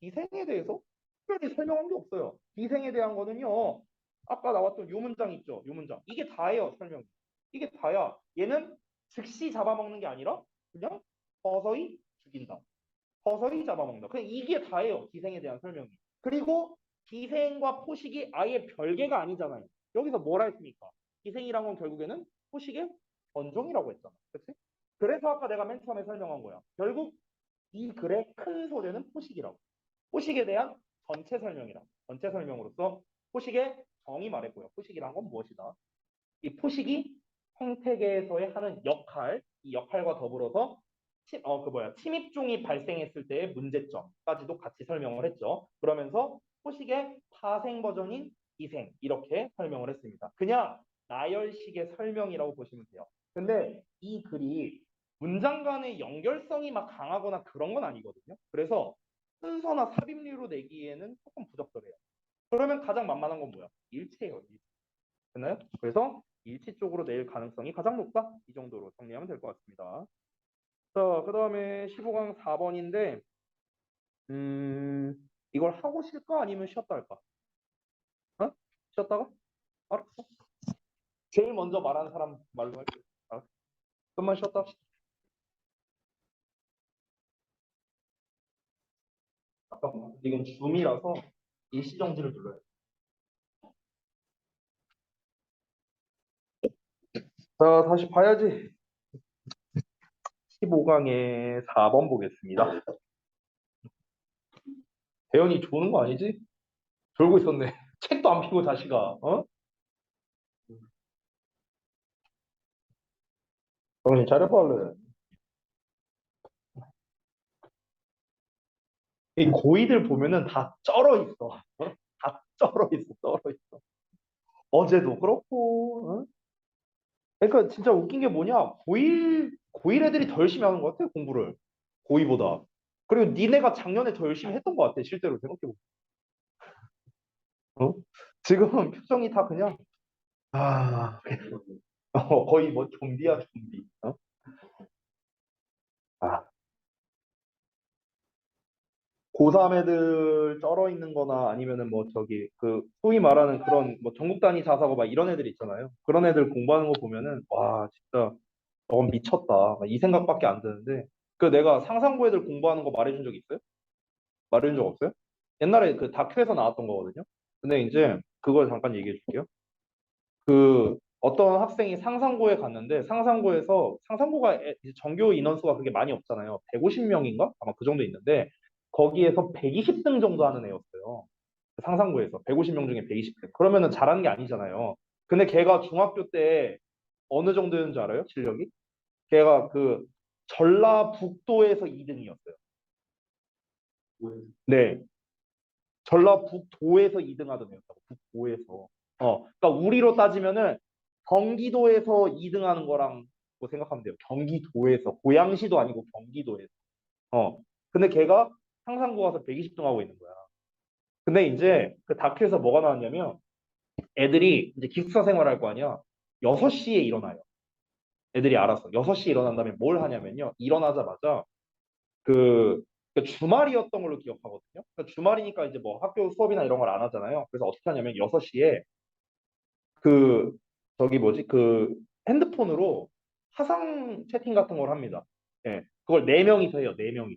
기생에 대해서 특별히 설명한 게 없어요. 기생에 대한 거는요. 아까 나왔던 요 문장 있죠? 요 문장. 이게 다예요, 설명이. 이게 다야. 얘는 즉시 잡아먹는 게 아니라 그냥 서서히 죽인다. 서서히 잡아먹는다. 그냥 이게 다예요, 기생에 대한 설명이. 그리고 기생과 포식이 아예 별개가 아니잖아요. 여기서 뭐라 했습니까? 기생이란 건 결국에는 포식의 전종이라고 했잖아. 그치? 그래서 아까 내가 맨 처음에 설명한 거야. 결국 이 글의 큰 소재는 포식이라고. 포식에 대한 전체 설명이라. 전체 설명으로서 포식의 정의 말했고요. 포식이란 건 무엇이다? 이 포식이 생태계에서의 하는 역할, 이 역할과 더불어서 침입종이 발생했을 때의 문제점까지도 같이 설명을 했죠. 그러면서 포식의 파생 버전인 기생 이렇게 설명을 했습니다. 그냥 나열식의 설명이라고 보시면 돼요. 근데 이 글이 문장 간의 연결성이 막 강하거나 그런 건 아니거든요. 그래서 순서나 삽입류로 내기에는 조금 부적절해요. 그러면 가장 만만한 건 뭐야? 일체예요. 일체. 됐나요? 그래서 일치 쪽으로 낼 가능성이 가장 높다. 이 정도로 정리하면 될 것 같습니다. 자, 그 다음에 15강 4번인데, 이걸 하고 쉴까? 아니면 쉬었다 할까? 어? 쉬었다가? 알았어. 제일 먼저 말하는 사람 말로 할게. 알았어. 좀만 쉬었다 합시다. 잠깐만. 이건 줌이라서 일시정지를 눌러야 돼. 자, 다시 봐야지. 15강의 4번 보겠습니다. 대현이 조는 거 아니지? 졸고 있었네. 책도 안 펴고 자식아. 정신 차려봐, 얼른. 이 고이들 보면은 다 쩔어 있어. 다 쩔어 있어, 쩔어 있어. 어제도 그렇고. 그러니까 진짜 웃긴 게 뭐냐? 고일 애들이 더 열심히 하는 것 같아, 공부를. 고이보다. 그리고 니네가 작년에 더 열심히 했던 것 같아, 실제로 생각해보면. 어? 지금 표정이 다 그냥, 아, 거의 뭐 좀비야, 좀비. 아, 고3 애들 쩔어 있는 거나 아니면은 뭐 저기 그 소위 말하는 그런 뭐 전국 단위 자사고 막 이런 애들 있잖아요. 그런 애들 공부하는 거 보면은 와 진짜 저건 미쳤다. 이 생각밖에 안 드는데 그 내가 상상고 애들 공부하는 거 말해준 적 있어요? 말해준 적 없어요? 옛날에 그 다큐에서 나왔던 거거든요. 근데 이제 그걸 잠깐 얘기해 줄게요. 그 어떤 학생이 상상고에 갔는데 상상고가 이제 전교 인원수가 그렇게 많이 없잖아요. 150명인가? 아마 그 정도 있는데 거기에서 120등 정도 하는 애였어요. 그 상상고에서 150명 중에 120등. 그러면은 잘하는 게 아니잖아요. 근데 걔가 중학교 때 어느 정도였는지 알아요? 실력이? 걔가 그 전라북도에서 2등이었어요. 네. 전라북도에서 2등 하던 애였다고. 북도에서. 그러니까 우리로 따지면은 경기도에서 2등 하는 거랑 뭐 생각하면 돼요. 경기도에서. 고양시도 아니고 경기도에서. 어. 근데 걔가 상상고 가서 120등 하고 있는 거야. 근데 이제 그 다큐에서 뭐가 나왔냐면 애들이 이제 기숙사 생활할 거 아니야. 6시에 일어나요. 애들이 알았어. 6시에 일어난 다음에 뭘 하냐면요. 일어나자마자 그, 그 주말이었던 걸로 기억하거든요. 그러니까 주말이니까 이제 뭐 학교 수업이나 이런 걸 안 하잖아요. 그래서 어떻게 하냐면 6시에 그 저기 뭐지 그 핸드폰으로 화상 채팅 같은 걸 합니다. 예, 그걸 네 명이서 해요. 네 명이.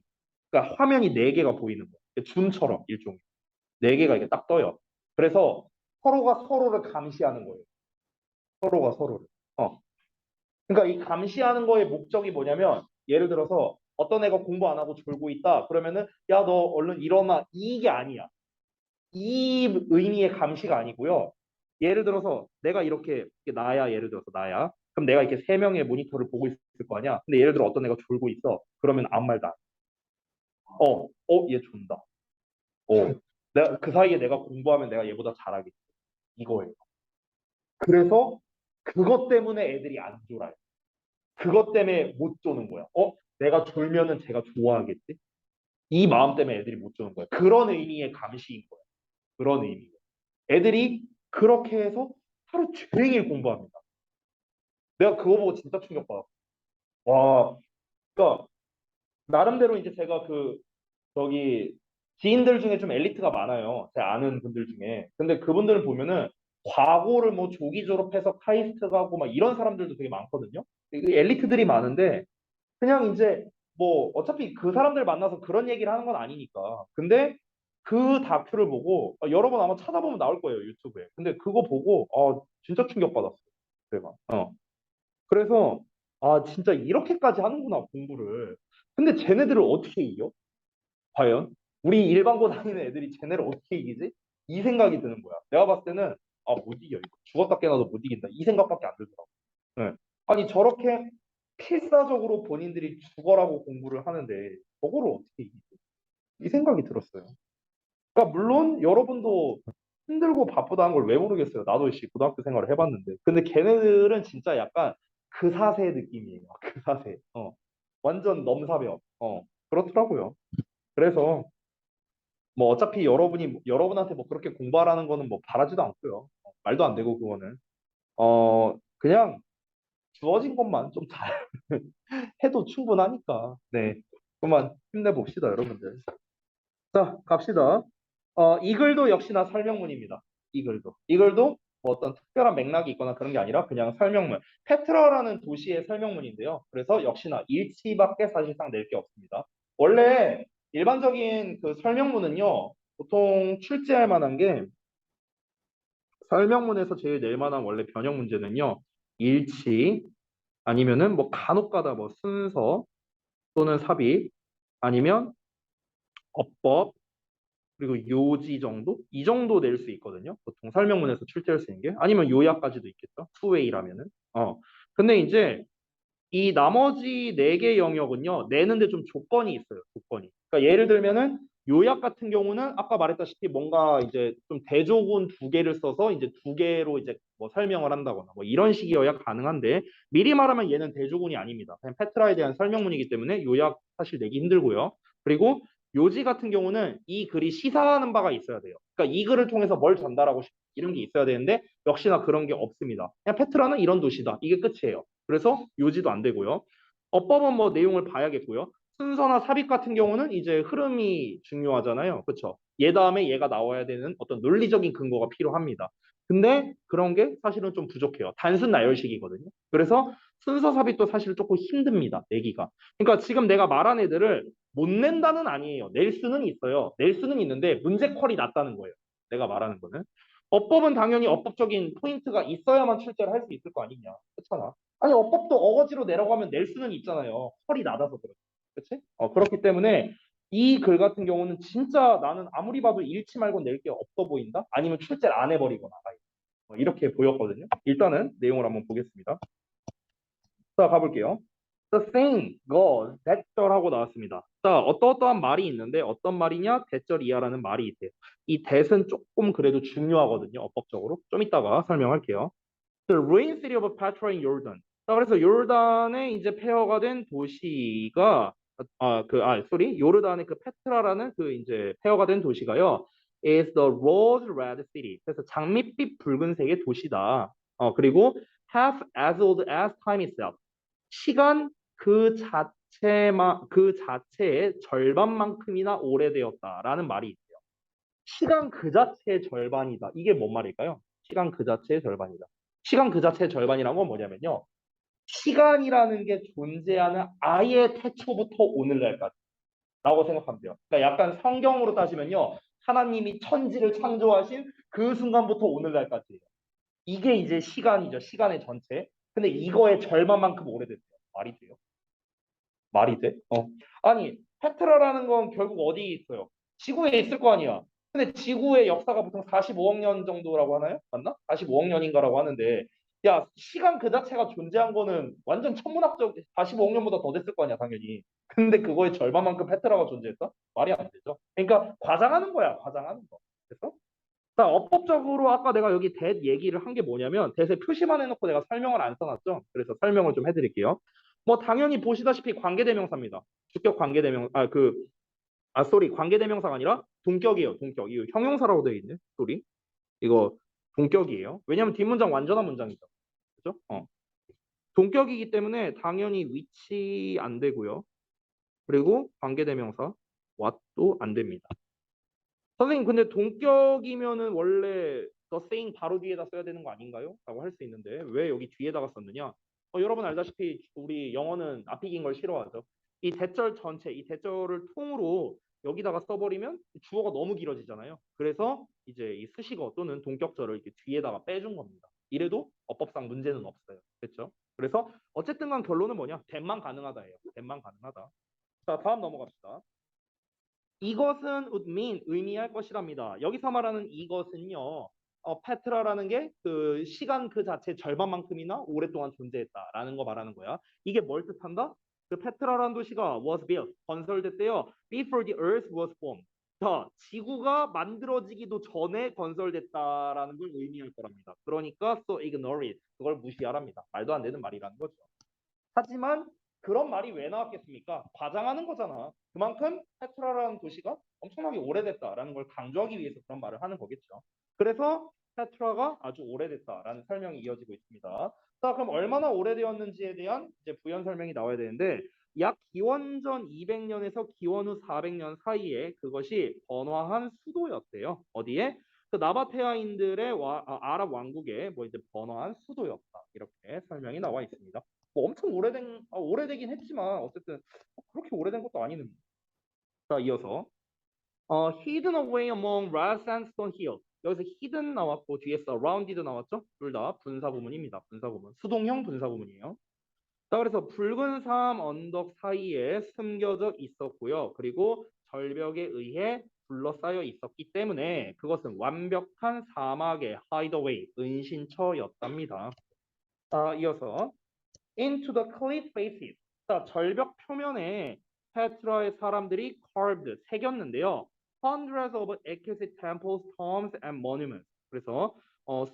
그러니까 화면이 네 개가 보이는 거예요. 줌처럼 일종의 네 개가 이게 딱 떠요. 그래서 서로가 서로를 감시하는 거예요. 서로가 서로를. 어. 그러니까 이 감시하는 거의 목적이 뭐냐면 예를 들어서 어떤 애가 공부 안 하고 졸고 있다. 그러면은 야 너 얼른 일어나 이게 아니야. 이 의미의 감시가 아니고요. 예를 들어서 내가 이렇게 나야 예를 들어서 나야. 그럼 내가 이렇게 세 명의 모니터를 보고 있을 거 아니야. 근데 예를 들어 어떤 애가 졸고 있어. 그러면 아무 말도 안 해. 얘 존다. 내가 그 사이에 내가 공부하면 내가 얘보다 잘하겠지. 이거예요. 그래서 그것 때문에 애들이 안 졸아요. 그것 때문에 못 조는 거야. 내가 졸면은 제가 좋아하겠지? 이 마음 때문에 애들이 못 조는 거야. 그런 의미의 감시인 거야. 그런 의미. 애들이 그렇게 해서 하루 종일 공부합니다. 내가 그거 보고 진짜 충격받았어. 와, 그러니까 나름대로 이제 제가 저기 지인들 중에 좀 엘리트가 많아요. 제 아는 분들 중에. 근데 그분들을 보면은 과거를 뭐 조기 졸업해서 카이스트 가고 막 이런 사람들도 되게 많거든요. 엘리트들이 많은데 그냥 이제 뭐 어차피 그 사람들 만나서 그런 얘기를 하는 건 아니니까. 근데 그 다큐를 보고 여러 번 아마 찾아보면 나올 거예요, 유튜브에. 근데 그거 보고 진짜 충격받았어요. 제가. 그래서 진짜 이렇게까지 하는구나, 공부를. 근데 쟤네들을 어떻게 이겨? 과연? 우리 일반고 다니는 애들이 쟤네를 어떻게 이기지? 이 생각이 드는 거야. 내가 봤을 때는 못 이겨. 이거. 죽었다 깨나도 못 이긴다. 이 생각밖에 안 들더라고. 네. 아니 저렇게 필사적으로 본인들이 죽어라고 공부를 하는데 저거를 어떻게 이기지? 이 생각이 들었어요. 그러니까 물론 여러분도 힘들고 바쁘다는 걸 왜 모르겠어요. 나도 씨 고등학교 생활을 해봤는데. 근데 걔네들은 진짜 약간 그 사세 느낌이에요. 그 사세. 완전 넘사벽. 그렇더라고요. 그래서 뭐 어차피 여러분한테 뭐 그렇게 공부하라는 거는 뭐 바라지도 않고요. 말도 안 되고 그거는. 그냥 주어진 것만 좀 잘 해도 충분하니까. 네. 그만 힘내봅시다, 여러분들. 자, 갑시다. 이 글도 역시나 설명문입니다. 이 글도. 이 글도 뭐 어떤 특별한 맥락이 있거나 그런 게 아니라 그냥 설명문. 페트라라는 도시의 설명문인데요. 그래서 역시나 일치밖에 사실상 낼 게 없습니다. 원래 일반적인 그 설명문은요, 보통 출제할 만한 게 설명문에서 제일 낼 만한 원래 변형 문제는요, 일치 아니면은 뭐 간혹 가다 뭐 순서 또는 삽입 아니면 어법 그리고 요지 정도? 이 정도 낼 수 있거든요. 보통 설명문에서 출제할 수 있는 게. 아니면 요약까지도 있겠죠. 투웨이라면은. 근데 이제 이 나머지 네 개 영역은요. 내는데 좀 조건이 있어요. 조건이. 그러니까 예를 들면은 요약 같은 경우는 아까 말했다시피 뭔가 이제 좀 대조군 두 개를 써서 이제 두 개로 이제 뭐 설명을 한다거나 뭐 이런 식의 요약 가능한데 미리 말하면 얘는 대조군이 아닙니다. 그냥 페트라에 대한 설명문이기 때문에 요약 사실 내기 힘들고요. 그리고 요지 같은 경우는 이 글이 시사하는 바가 있어야 돼요. 그러니까 이 글을 통해서 뭘 전달하고 싶다 이런 게 있어야 되는데 역시나 그런 게 없습니다. 그냥 페트라는 이런 도시다. 이게 끝이에요. 그래서 요지도 안 되고요. 어법은 뭐 내용을 봐야겠고요. 순서나 삽입 같은 경우는 이제 흐름이 중요하잖아요. 그렇죠? 얘 다음에 얘가 나와야 되는 어떤 논리적인 근거가 필요합니다. 근데 그런 게 사실은 좀 부족해요. 단순 나열식이거든요. 그래서 순서 삽입도 사실 조금 힘듭니다. 내기가. 그러니까 지금 내가 말한 애들을 못 낸다는 아니에요. 낼 수는 있어요. 낼 수는 있는데 문제 퀄이 낮다는 거예요. 내가 말하는 거는. 어법은 당연히 어법적인 포인트가 있어야만 출제를 할 수 있을 거 아니냐. 그렇잖아. 아니 어법도 어거지로 내라고 하면 낼 수는 있잖아요. 퀄이 낮아서 그렇지. 그렇지? 그렇기 때문에 이 글 같은 경우는 진짜 나는 아무리 봐도 일치 말고 낼 게 없어 보인다? 아니면 출제를 안 해버리거나 이렇게 보였거든요. 일단은 내용을 한번 보겠습니다. 자, 가볼게요. The thing goes, 대절하고 나왔습니다. 자, 어떠한 말이 있는데 어떤 말이냐? 대절이야라는 말이 있대요. 이 대은 조금 그래도 중요하거든요. 어법적으로. 좀 이따가 설명할게요. The ruined city of Petra in Jordan. 자, 그래서 요르단에 이제 폐허가 된 도시가 요르단의 그 페트라라는 그 이제 폐허가 된 도시가요. is the rose red city. 그래서 장밋빛 붉은색의 도시다. 그리고 half as old as time itself. 시간 그 자체의 절반만큼이나 오래되었다라는 말이 있어요. 시간 그 자체의 절반이다. 이게 뭔 말일까요? 시간 그 자체의 절반이다. 시간 그 자체의 절반이란 건 뭐냐면요. 시간이라는 게 존재하는 아예 태초부터 오늘날까지 라고 생각하면 돼요. 그러니까 약간 성경으로 따지면요. 하나님이 천지를 창조하신 그 순간부터 오늘날까지예요. 이게 이제 시간이죠. 시간의 전체. 근데 이거의 절반만큼 오래됐어요. 말이 돼요? 말이 돼? 아니, 페트라라는 건 결국 어디에 있어요? 지구에 있을 거 아니야. 근데 지구의 역사가 보통 45억 년 정도라고 하나요? 맞나? 45억 년인가라고 하는데 야, 시간 그 자체가 존재한 거는 완전 천문학적 45억 년보다 더 됐을 거 아니야, 당연히. 근데 그거의 절반만큼 페트라가 존재했다? 말이 안 되죠. 그러니까 과장하는 거야, 과장하는 거. 됐어? 자, 어법적으로 아까 내가 여기 that 얘기를 한 게 뭐냐면 that에 표시만 해놓고 내가 설명을 안 써놨죠. 그래서 설명을 좀 해드릴게요. 뭐 당연히 보시다시피 관계대명사입니다. 주격 관계대명 쏘리 관계대명사가 아니라 동격이에요. 동격. 이거 형용사라고 되어 있네. 쏘리. 이거 동격이에요. 왜냐면 뒷문장 완전한 문장이죠. 그죠? 동격이기 때문에 당연히 위치 안 되고요. 그리고 관계대명사 what도 안 됩니다. 선생님, 근데 동격이면은 원래 the same 바로 뒤에다 써야 되는 거 아닌가요? 라고 할 수 있는데 왜 여기 뒤에다가 썼느냐? 여러분 알다시피 우리 영어는 앞이 긴 걸 싫어하죠. 이 대절 전체, 이 대절을 통으로 여기다가 써버리면 주어가 너무 길어지잖아요. 그래서 이제 이 수식어 또는 동격절을 이렇게 뒤에다가 빼준 겁니다. 이래도 어법상 문제는 없어요. 됐죠? 그래서 어쨌든 간 결론은 뭐냐? 대만 가능하다예요. 대만 가능하다. 자, 다음 넘어갑시다. 이것은 would mean 의미할 것이랍니다. 여기서 말하는 이것은요, 페트라라는 게 그 시간 그 자체 절반만큼이나 오랫동안 존재했다라는 거 말하는 거야. 이게 뭘 뜻한다? 그 페트라라는 도시가 was built, 건설됐대요. Before the earth was formed. 자, 지구가 만들어지기도 전에 건설됐다라는 걸 의미할 거랍니다. 그러니까 so ignore it. 그걸 무시하랍니다. 말도 안 되는 말이라는 거죠. 하지만 그런 말이 왜 나왔겠습니까? 과장하는 거잖아. 그만큼 페트라라는 도시가 엄청나게 오래됐다라는 걸 강조하기 위해서 그런 말을 하는 거겠죠. 그래서 페트라가 아주 오래됐다라는 설명이 이어지고 있습니다. 자, 그럼 얼마나 오래되었는지에 대한 이제 부연 설명이 나와야 되는데 약 기원전 200년에서 기원 후 400년 사이에 그것이 번화한 수도였대요. 어디에? 그 나바테아인들의 아랍 왕국의 뭐 이제 번화한 수도였다. 이렇게 설명이 나와 있습니다. 뭐 엄청 오래되긴 했지만 어쨌든 그렇게 오래된 것도 아니는. 자, 이어서 hidden away among rocks and stone hills. 여기서 hidden 나왔고 뒤에 surrounded 나왔죠? 둘 다 분사 부문입니다. 분사 부문. 수동형 분사 부문이에요. 자, 그래서 붉은 삶 언덕 사이에 숨겨져 있었고요. 그리고 절벽에 의해 둘러싸여 있었기 때문에 그것은 완벽한 사막의 hideaway, 은신처였답니다. 자, 이어서 into the cliff faces. 자, 절벽 표면에 페트라의 사람들이 carved, 새겼는데요. Hundreds of exquisite temples, tombs, and monuments. 그래서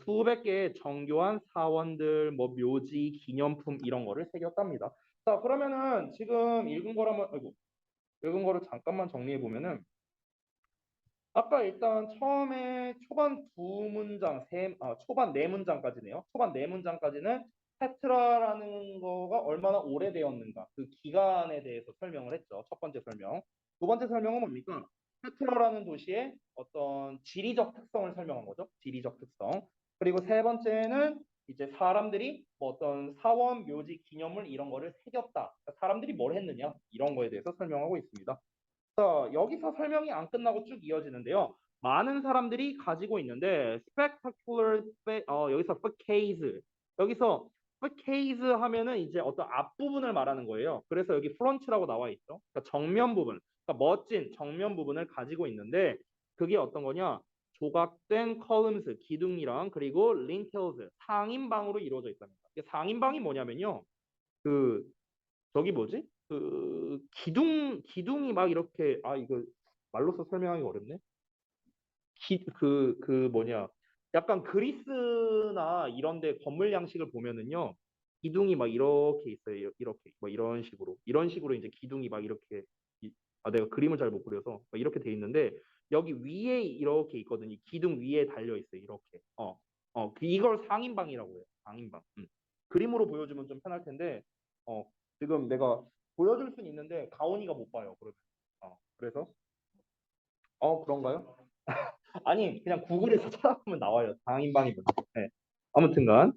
수백 개의 정교한 사원들, 뭐 묘지, 기념품 이런 거를 새겼답니다. 자, 그러면은 지금 읽은 거를 잠깐만 정리해 보면은 아까 일단 처음에 초반 두 문장, 초반 네 문장까지네요. 초반 네 문장까지는 페트라라는 거가 얼마나 오래되었는가, 그 기간에 대해서 설명을 했죠. 첫 번째 설명. 두 번째 설명은 뭡니까? 페트라라는 도시의 어떤 지리적 특성을 설명한 거죠. 지리적 특성. 그리고 세 번째는 이제 사람들이 뭐 어떤 사원, 묘지, 기념물 이런 거를 새겼다. 그러니까 사람들이 뭘 했느냐 이런 거에 대해서 설명하고 있습니다. 여기서 설명이 안 끝나고 쭉 이어지는데요. 많은 사람들이 가지고 있는데 spectacular, 여기서 facades, 여기서 facades 하면은 이제 어떤 앞부분을 말하는 거예요. 그래서 여기 front라고 나와 있죠. 그러니까 정면 부분, 그러니까 멋진 정면 부분을 가지고 있는데 그게 어떤 거냐? 조각된 columns, 기둥이랑 그리고 lintels, 상인방으로 이루어져 있답니다. 상인방이 뭐냐면요. 그 저기 뭐지? 그 기둥이 막 이렇게 이거 말로써 설명하기 어렵네. 그 뭐냐? 약간 그리스나 이런 데 건물 양식을 보면은요. 기둥이 막 이렇게 있어요. 이렇게 뭐 이런 식으로 이제 기둥이 막 이렇게 내가 그림을 잘 못 그려서 막 이렇게 돼 있는데 여기 위에 이렇게 있거든요. 기둥 위에 달려 있어요. 이렇게. 이걸 상인방이라고 해요. 상인방. 그림으로 보여주면 좀 편할 텐데 어, 지금 내가 보여줄 수는 있는데 가온이가 못 봐요. 그러면. 그래서 그런가요? 아니 그냥 구글에서 찾아보면 나와요. 상인방이 뭔지. 네. 아무튼간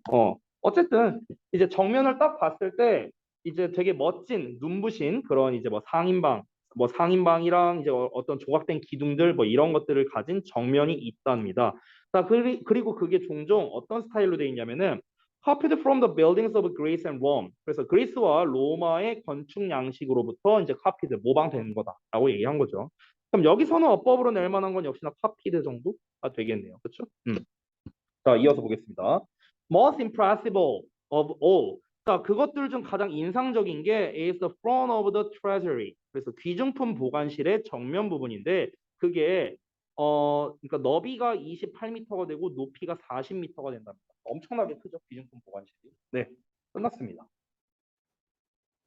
어쨌든 이제 정면을 딱 봤을 때 이제 되게 멋진 눈부신 그런 이제 뭐 상인방이랑 이제 어떤 조각된 기둥들 뭐 이런 것들을 가진 정면이 있답니다. 자, 그리고 그게 종종 어떤 스타일로 돼 있냐면은 copied from the buildings of Greece and Rome. 그래서 그리스와 로마의 건축 양식으로부터 이제 copied 모방된 거다라고 얘기한 거죠. 그럼 여기서는 어법으로 낼 만한 건 역시나 copied 정도가 되겠네요. 그렇죠? 자, 이어서 보겠습니다. Most impressive of all. 자, 그것들 중 가장 인상적인 게 is the front of the treasury. 그래서 귀중품 보관실의 정면 부분인데 그게 그러니까 너비가 28m가 되고 높이가 40m가 된답니다. 엄청나게 크죠, 귀중품 보관실이. 네, 끝났습니다.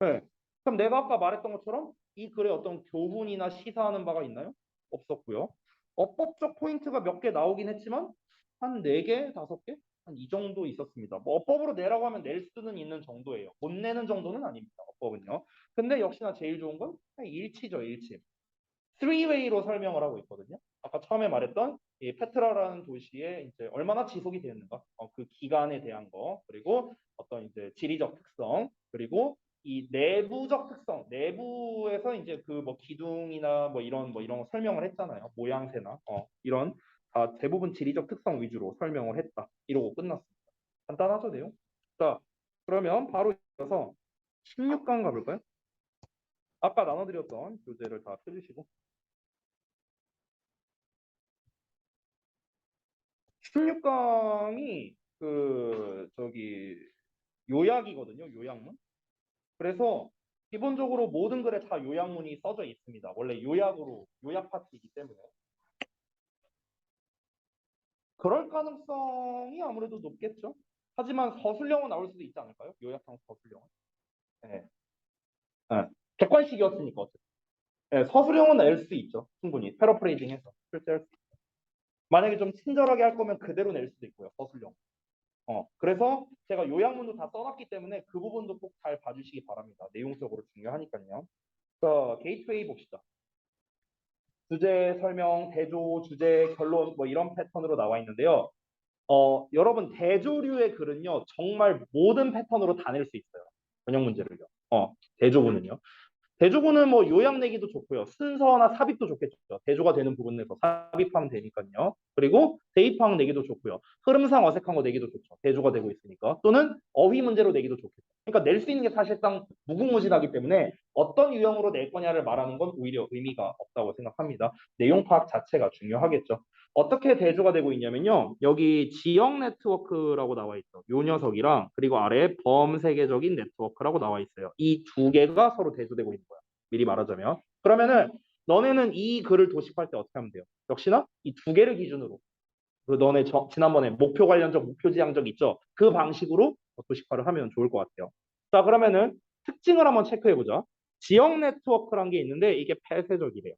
네. 그럼 내가 아까 말했던 것처럼 이 글에 어떤 교훈이나 시사하는 바가 있나요? 없었고요. 어법적 포인트가 몇 개 나오긴 했지만 한 4개, 5개? 한 이 정도 있었습니다. 뭐 어법으로 내라고 하면 낼 수는 있는 정도예요. 못 내는 정도는 아닙니다. 어법은요. 근데 역시나 제일 좋은 건 일치죠, 일치. Three-way로 설명을 하고 있거든요. 아까 처음에 말했던 이 페트라라는 도시에 이제 얼마나 지속이 되었는가, 그 기간에 대한 거, 그리고 어떤 이제 지리적 특성, 그리고 이 내부적 특성, 내부에서 이제 그 뭐 기둥이나 뭐 이런 거 설명을 했잖아요. 모양새나 이런 다 대부분 지리적 특성 위주로 설명을 했다. 이러고 끝났습니다. 간단하죠, 내용? 자, 그러면 바로 이어서 16강 가볼까요? 아까 나눠드렸던 교재를 다 펴주시고 16강이 그 저기 요약이거든요. 요약문. 그래서 기본적으로 모든 글에 다 요약문이 써져 있습니다. 원래 요약으로 요약 파트이기 때문에 그럴 가능성이 아무래도 높겠죠. 하지만 서술형은 나올 수도 있지 않을까요? 요약형 서술형은. 네. 네. 객관식이었으니까 어쨌든. 네, 서술형은 낼 수 있죠. 충분히 패러프레이징해서 실제 만약에 좀 친절하게 할 거면 그대로 낼 수도 있고요. 서술형. 그래서 제가 요약문도 다 써놨기 때문에 그 부분도 꼭 잘 봐주시기 바랍니다. 내용적으로 중요하니까요. 자, 게이트웨이 봅시다. 주제 설명, 대조, 주제, 결론 뭐 이런 패턴으로 나와 있는데요. 여러분 대조류의 글은요 정말 모든 패턴으로 다 낼 수 있어요. 전형 문제를요. 대조문은요. 대조군은 뭐 요약 내기도 좋고요. 순서나 삽입도 좋겠죠. 대조가 되는 부분에서 삽입하면 되니까요. 그리고 대입항 내기도 좋고요. 흐름상 어색한 거 내기도 좋죠. 대조가 되고 있으니까. 또는 어휘 문제로 내기도 좋겠죠. 그러니까 낼 수 있는 게 사실상 무궁무진하기 때문에 어떤 유형으로 낼 거냐를 말하는 건 오히려 의미가 없다고 생각합니다. 내용 파악 자체가 중요하겠죠. 어떻게 대조가 되고 있냐면요. 여기 지역 네트워크라고 나와 있죠. 요 녀석이랑 그리고 아래에 범세계적인 네트워크라고 나와 있어요. 이 두 개가 서로 대조되고 있는 거야. 미리 말하자면. 그러면은 너네는 이 글을 도식할 때 어떻게 하면 돼요? 역시나 이 두 개를 기준으로 그 너네 지난번에 목표 관련적, 목표 지향적 있죠? 그 방식으로 도식화를 하면 좋을 것 같아요. 자, 그러면은 특징을 한번 체크해 보자. 지역 네트워크란 게 있는데 이게 폐쇄적이래요.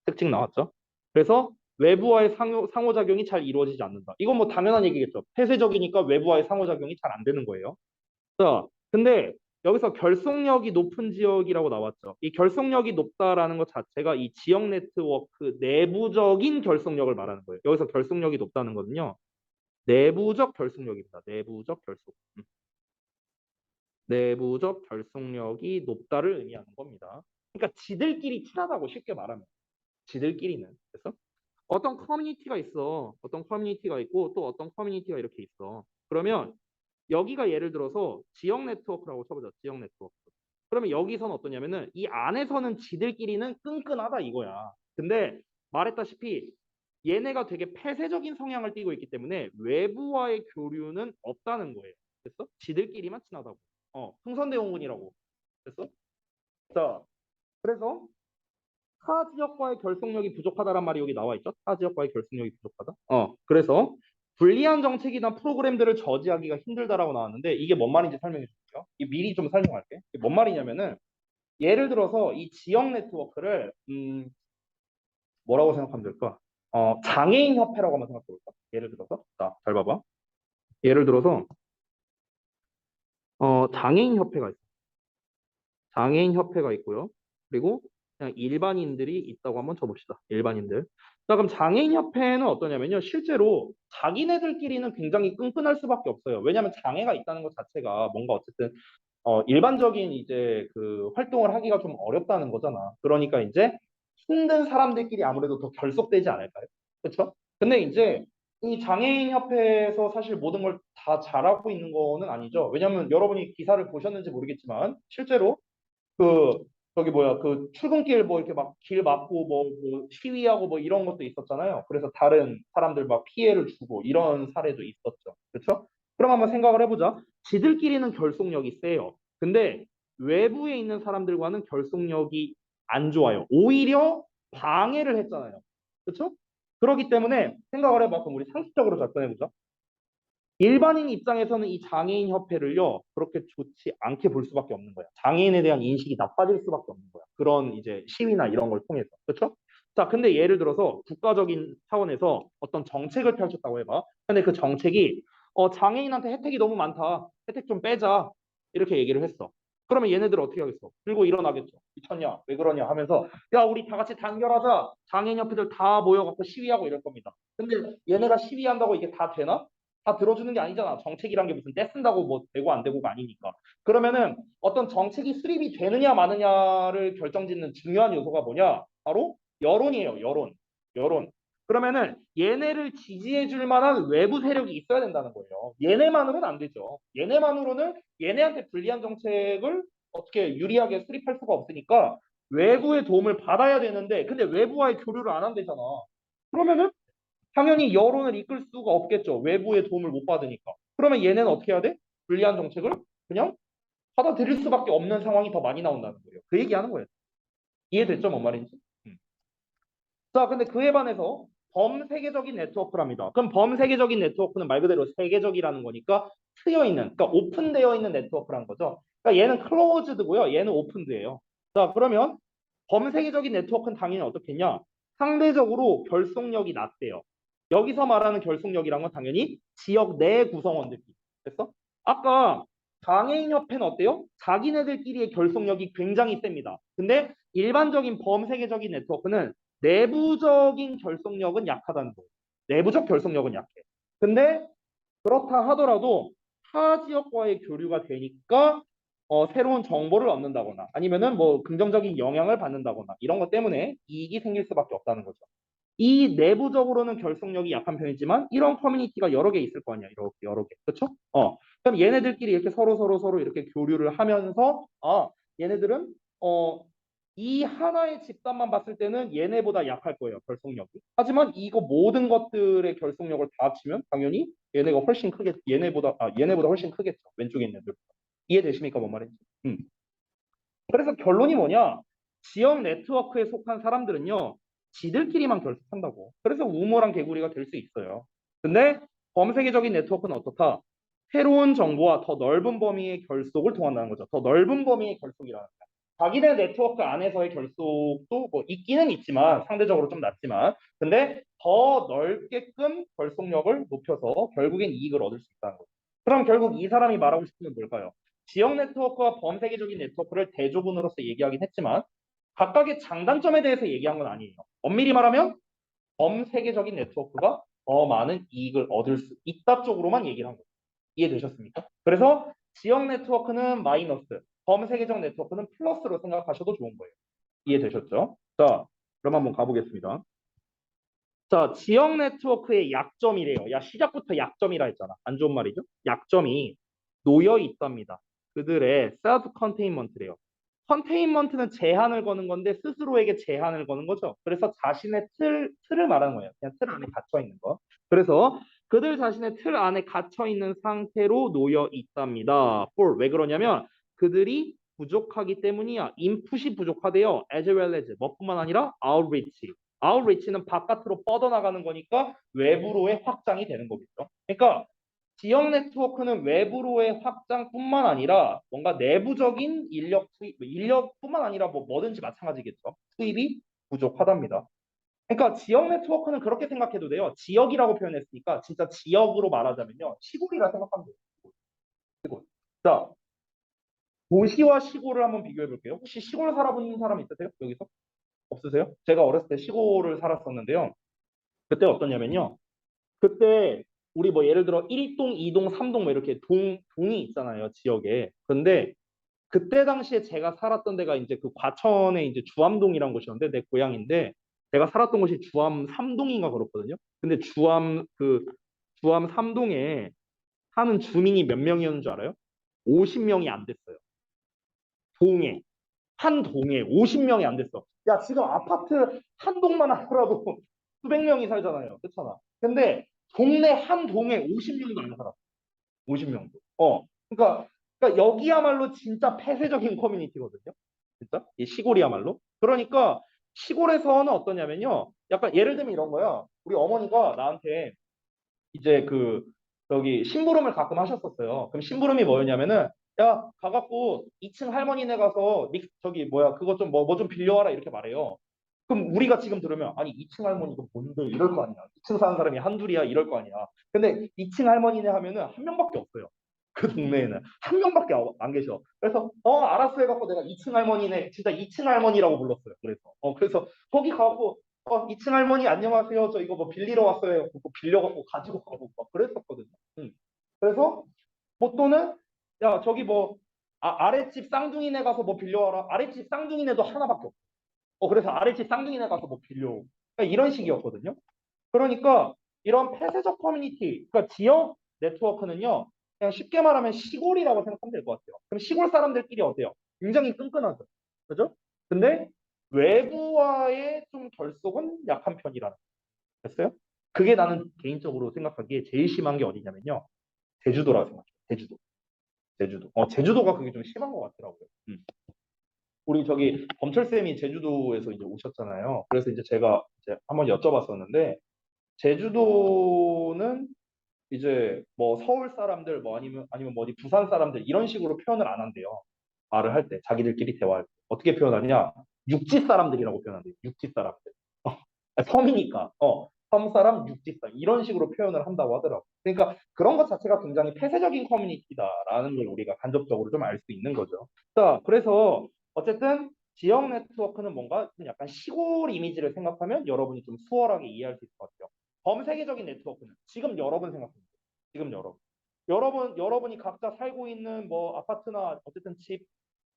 특징 나왔죠? 그래서 외부와의 상호작용이 잘 이루어지지 않는다. 이건 뭐 당연한 얘기겠죠. 폐쇄적이니까 외부와의 상호작용이 잘 안 되는 거예요. 자, 근데 여기서 결속력이 높은 지역이라고 나왔죠. 이 결속력이 높다라는 것 자체가 이 지역 네트워크 내부적인 결속력을 말하는 거예요. 여기서 결속력이 높다는 거는요. 내부적 결속력입니다. 내부적 결속. 내부적 결속력이 높다를 의미하는 겁니다. 그러니까 지들끼리 친하다고 쉽게 말하면. 지들끼리는. 그래서 어떤 커뮤니티가 있어. 어떤 커뮤니티가 있고 또 어떤 커뮤니티가 이렇게 있어. 그러면 여기가 예를 들어서 지역 네트워크라고 쳐보자. 지역 네트워크. 그러면 여기서는 어떠냐면은 이 안에서는 지들끼리는 끈끈하다 이거야. 근데 말했다시피 얘네가 되게 폐쇄적인 성향을 띠고 있기 때문에 외부와의 교류는 없다는 거예요. 됐어? 지들끼리만 친하다고. 흥선대원군이라고. 됐어? 자, 그래서 타 지역과의 결속력이 부족하다란 말이 여기 나와 있죠. 타 지역과의 결속력이 부족하다. 그래서 불리한 정책이나 프로그램들을 저지하기가 힘들다라고 나왔는데 이게 뭔 말인지 설명해 줄게요. 미리 좀 설명할게. 이게 뭔 말이냐면은 예를 들어서 이 지역 네트워크를 뭐라고 생각하면 될까? 장애인 협회라고 한번 생각해 볼까? 예를 들어서 자, 잘 봐봐. 예를 들어서 장애인 협회가 있어. 장애인 협회가 있고요. 그리고 그냥 일반인들이 있다고 한번 쳐봅시다. 일반인들. 자, 그럼 장애인 협회는 어떠냐면요. 실제로 자기네들끼리는 굉장히 끈끈할 수밖에 없어요. 왜냐하면 장애가 있다는 것 자체가 뭔가 어쨌든 일반적인 이제 그 활동을 하기가 좀 어렵다는 거잖아. 그러니까 이제 힘든 사람들끼리 아무래도 더 결속되지 않을까요? 그렇죠? 근데 이제 이 장애인 협회에서 사실 모든 걸 다 잘하고 있는 거는 아니죠. 왜냐하면 여러분이 기사를 보셨는지 모르겠지만 실제로 그 저기 뭐야 그 출근길 뭐 이렇게 막 길 막고 뭐 시위하고 뭐 이런 것도 있었잖아요. 그래서 다른 사람들 막 피해를 주고 이런 사례도 있었죠. 그렇죠? 그럼 한번 생각을 해보자. 지들끼리는 결속력이 세요. 근데 외부에 있는 사람들과는 결속력이 안 좋아요. 오히려 방해를 했잖아요. 그렇죠? 그렇기 때문에 생각을 해봐. 그럼 우리 상식적으로 접근해보자. 일반인 입장에서는 이 장애인 협회를요, 그렇게 좋지 않게 볼 수밖에 없는 거야. 장애인에 대한 인식이 나빠질 수밖에 없는 거야. 그런 이제 시위나 이런 걸 통해서. 그렇죠? 자, 근데 예를 들어서 국가적인 차원에서 어떤 정책을 펼쳤다고 해봐. 근데 그 정책이 장애인한테 혜택이 너무 많다. 혜택 좀 빼자. 이렇게 얘기를 했어. 그러면 얘네들 어떻게 하겠어? 들고 일어나겠죠. 미쳤냐? 왜 그러냐? 하면서 야, 우리 다 같이 단결하자. 장애인 협회들 다 모여갖고 시위하고 이럴 겁니다. 근데 얘네가 시위한다고 이게 다 되나? 다 들어주는 게 아니잖아. 정책이란 게 무슨 떼쓴다고 뭐 되고 안 되고가 아니니까. 그러면은 어떤 정책이 수립이 되느냐 마느냐를 결정짓는 중요한 요소가 뭐냐? 바로 여론이에요. 여론. 여론. 그러면은 얘네를 지지해 줄 만한 외부 세력이 있어야 된다는 거예요. 얘네만으로는 안 되죠. 얘네만으로는 얘네한테 불리한 정책을 어떻게 유리하게 수립할 수가 없으니까 외부의 도움을 받아야 되는데 근데 외부와의 교류를 안 한대잖아. 그러면은 당연히 여론을 이끌 수가 없겠죠. 외부의 도움을 못 받으니까. 그러면 얘네는 어떻게 해야 돼? 불리한 정책을 그냥 받아들일 수밖에 없는 상황이 더 많이 나온다는 거예요. 그 얘기하는 거예요. 이해됐죠? 뭔 말인지? 음. 자, 근데 그에 반해서 범세계적인 네트워크랍니다. 그럼 범세계적인 네트워크는 말 그대로 세계적이라는 거니까 트여 있는, 그러니까 오픈되어 있는 네트워크라는 거죠. 그러니까 얘는 클로즈드고요. 얘는 오픈드예요. 자, 그러면 범세계적인 네트워크는 당연히 어떻겠냐? 상대적으로 결속력이 낮대요. 여기서 말하는 결속력이란 건 당연히 지역 내 구성원들끼리. 됐어? 아까 장애인협회는 어때요? 자기네들끼리의 결속력이 굉장히 셉니다. 근데 일반적인 범세계적인 네트워크는 내부적인 결속력은 약하다는 거예요. 내부적 결속력은 약해. 근데 그렇다 하더라도 타 지역과의 교류가 되니까 새로운 정보를 얻는다거나 아니면은 뭐 긍정적인 영향을 받는다거나 이런 것 때문에 이익이 생길 수밖에 없다는 거죠. 이 내부적으로는 결속력이 약한 편이지만 이런 커뮤니티가 여러 개 있을 거 아니야. 이렇게 여러 개. 그렇죠? 그럼 얘네들끼리 이렇게 서로 이렇게 교류를 하면서 얘네들은 이 하나의 집단만 봤을 때는 얘네보다 약할 거예요. 결속력이. 하지만 이거 모든 것들의 결속력을 다 합치면 당연히 얘네가 훨씬 크겠 얘네보다 훨씬 크겠죠. 왼쪽에 있는 애들. 이해되십니까? 뭔 말인지? 음. 그래서 결론이 뭐냐? 지역 네트워크에 속한 사람들은요, 지들끼리만 결속한다고. 그래서 우모랑 개구리가 될 수 있어요. 근데 범세계적인 네트워크는 어떻다? 새로운 정보와 더 넓은 범위의 결속을 통한다는 거죠. 더 넓은 범위의 결속이라는 거예요. 자기네 네트워크 안에서의 결속도 뭐 있기는 있지만 상대적으로 좀 낮지만 근데 더 넓게끔 결속력을 높여서 결국엔 이익을 얻을 수 있다는 거죠. 그럼 결국 이 사람이 말하고 싶은 건 뭘까요? 지역 네트워크와 범세계적인 네트워크를 대조군으로서 얘기하긴 했지만 각각의 장단점에 대해서 얘기한 건 아니에요. 엄밀히 말하면 범세계적인 네트워크가 더 많은 이익을 얻을 수 있다 쪽으로만 얘기를 한 거예요. 이해되셨습니까? 그래서 지역 네트워크는 마이너스, 범세계적 네트워크는 플러스로 생각하셔도 좋은 거예요. 이해되셨죠? 자, 그럼 한번 가보겠습니다. 자, 지역 네트워크의 약점이래요. 야, 시작부터 약점이라 했잖아. 안 좋은 말이죠? 약점이 놓여 있답니다. 그들의 셀프 컨테인먼트래요. 컨테인먼트는 제한을 거는 건데 스스로에게 제한을 거는 거죠. 그래서 자신의 틀을 말하는 거예요. 그냥 틀 안에 갇혀 있는 거. 그래서 그들 자신의 틀 안에 갇혀 있는 상태로 놓여 있답니다. 왜 그러냐면 그들이 부족하기 때문이야. 인풋이 부족하대요. as well as 뭐뿐만 아니라 outreach. 아웃리치는 바깥으로 뻗어나가는 거니까 외부로의 확장이 되는 거겠죠. 그러니까 지역 네트워크는 외부로의 확장뿐만 아니라 뭔가 내부적인 인력 투입, 인력뿐만 아니라 뭐든지 마찬가지겠죠. 투입이 부족하답니다. 그러니까 지역 네트워크는 그렇게 생각해도 돼요. 지역이라고 표현했으니까 진짜 지역으로 말하자면요. 시골이라 생각하면 돼요. 시골. 자, 도시와 시골을 한번 비교해 볼게요. 혹시 시골 살아본 사람 있으세요? 여기서? 없으세요? 제가 어렸을 때 시골을 살았었는데요. 그때 어떠냐면요. 그때 우리 뭐 예를 들어 1동, 2동, 3동 뭐 이렇게 동이 있잖아요, 지역에. 근데 그때 당시에 제가 살았던 데가 이제 그 과천에 이제 주암동이라는 곳이었는데 내 고향인데 제가 살았던 곳이 주암 3동인가 그렇거든요. 근데 주암 3동에 사는 주민이 몇 명이었는 줄 알아요? 50명이 안 됐어요. 동에. 한 동에 50명이 안 됐어. 야, 지금 아파트 한 동만 하더라도 수백 명이 살잖아요. 그렇잖아. 근데 동네 한 동에 50명도 안 살아. 50명도. 그러니까 여기야말로 진짜 폐쇄적인 커뮤니티거든요. 진짜? 이 시골이야말로. 그러니까 시골에서는 어떠냐면요. 약간 예를 들면 이런 거야. 우리 어머니가 나한테 이제 저기 심부름을 가끔 하셨었어요. 그럼 심부름이 뭐였냐면은 야, 가갖고 2층 할머니네 가서 저기 뭐야 그거 좀 뭐 좀 빌려와라 이렇게 말해요. 그럼 우리가 지금 들으면 아니 2층 할머니도 뭔데 이럴 거 아니야. 2층 사는 사람이 한둘이야 이럴 거 아니야. 근데 2층 할머니네 하면은 한 명밖에 없어요. 그 동네에는 한 명밖에 안 계셔. 그래서 알았어 해갖고 내가 2층 할머니네 진짜 2층 할머니라고 불렀어요. 그래서 거기 가고 2층 할머니 안녕하세요. 저 이거 뭐 빌리러 왔어요. 그거 빌려갖고 가지고 가고 막 그랬었거든요. 응. 그래서 뭐 또는 야 저기 뭐 아랫집 쌍둥이네 가서 뭐 빌려와라. 아랫집 쌍둥이네도 하나밖에 없어. 그래서 아랫집 쌍둥이네 가서 뭐 빌려. 그러니까 이런 식이었거든요. 그러니까 이런 폐쇄적 커뮤니티, 그러니까 지역 네트워크는요. 그냥 쉽게 말하면 시골이라고 생각하면 될 것 같아요. 그럼 시골 사람들끼리 어때요? 굉장히 끈끈하죠. 그죠? 근데 외부와의 좀 결속은 약한 편이라는 거 됐어요? 그게 나는 개인적으로 생각하기에 제일 심한 게 어디냐면요. 제주도라고 생각해요. 제주도. 제주도. 제주도가 그게 좀 심한 것 같더라고요. 우리 저기 범철 쌤이 제주도에서 이제 오셨잖아요. 그래서 이제 제가 이제 한번 여쭤봤었는데 제주도는 이제 뭐 서울 사람들 뭐 아니면 뭐 어디 부산 사람들 이런 식으로 표현을 안 한대요. 말을 할 때 자기들끼리 대화할 때 어떻게 표현하냐? 육지 사람들이라고 표현한대요. 육지 사람들. 섬이니까 섬 사람, 육지 사람 이런 식으로 표현을 한다고 하더라고. 그러니까 그런 것 자체가 굉장히 폐쇄적인 커뮤니티다라는 걸 우리가 간접적으로 좀 알 수 있는 거죠. 자, 그래서 어쨌든 지역 네트워크는 뭔가 좀 약간 시골 이미지를 생각하면 여러분이 좀 수월하게 이해할 수 있을 것 같아요. 범세계적인 네트워크는 지금 여러분 생각합니다. 지금 여러분이 각자 살고 있는 뭐 아파트나 어쨌든 집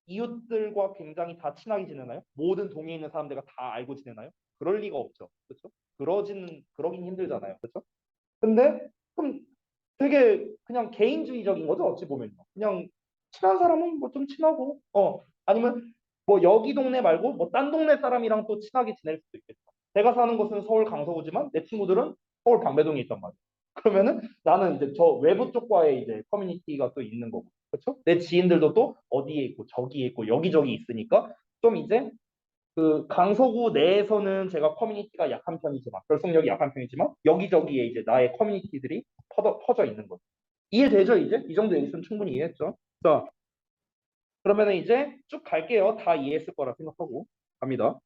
이웃들과 굉장히 다 친하게 지내나요? 모든 동에 있는 사람들과 다 알고 지내나요? 그럴 리가 없죠. 그렇죠? 그러긴 힘들잖아요. 그렇죠? 근데 그럼 되게 그냥 개인주의적인 거죠. 어찌 보면요. 그냥 친한 사람은 뭐 좀 친하고 아니면 뭐 여기 동네 말고 뭐 딴 동네 사람이랑 또 친하게 지낼 수도 있겠다. 내가 사는 곳은 서울 강서구지만 내 친구들은 서울 방배동에 있단 말이야. 그러면은 나는 이제 저 외부 쪽과의 이제 커뮤니티가 또 있는 거고. 그렇죠? 내 지인들도 또 어디에 있고 저기에 있고 여기저기 있으니까 좀 이제 그 강서구 내에서는 제가 커뮤니티가 약한 편이지만 결속력이 약한 편이지만 여기저기에 이제 나의 커뮤니티들이 퍼져 있는 거죠. 이해되죠 이제? 이 정도 얘기는 충분히 이해했죠? 자, 그러면은 이제 쭉 갈게요. 다 이해했을 거라 생각하고 갑니다.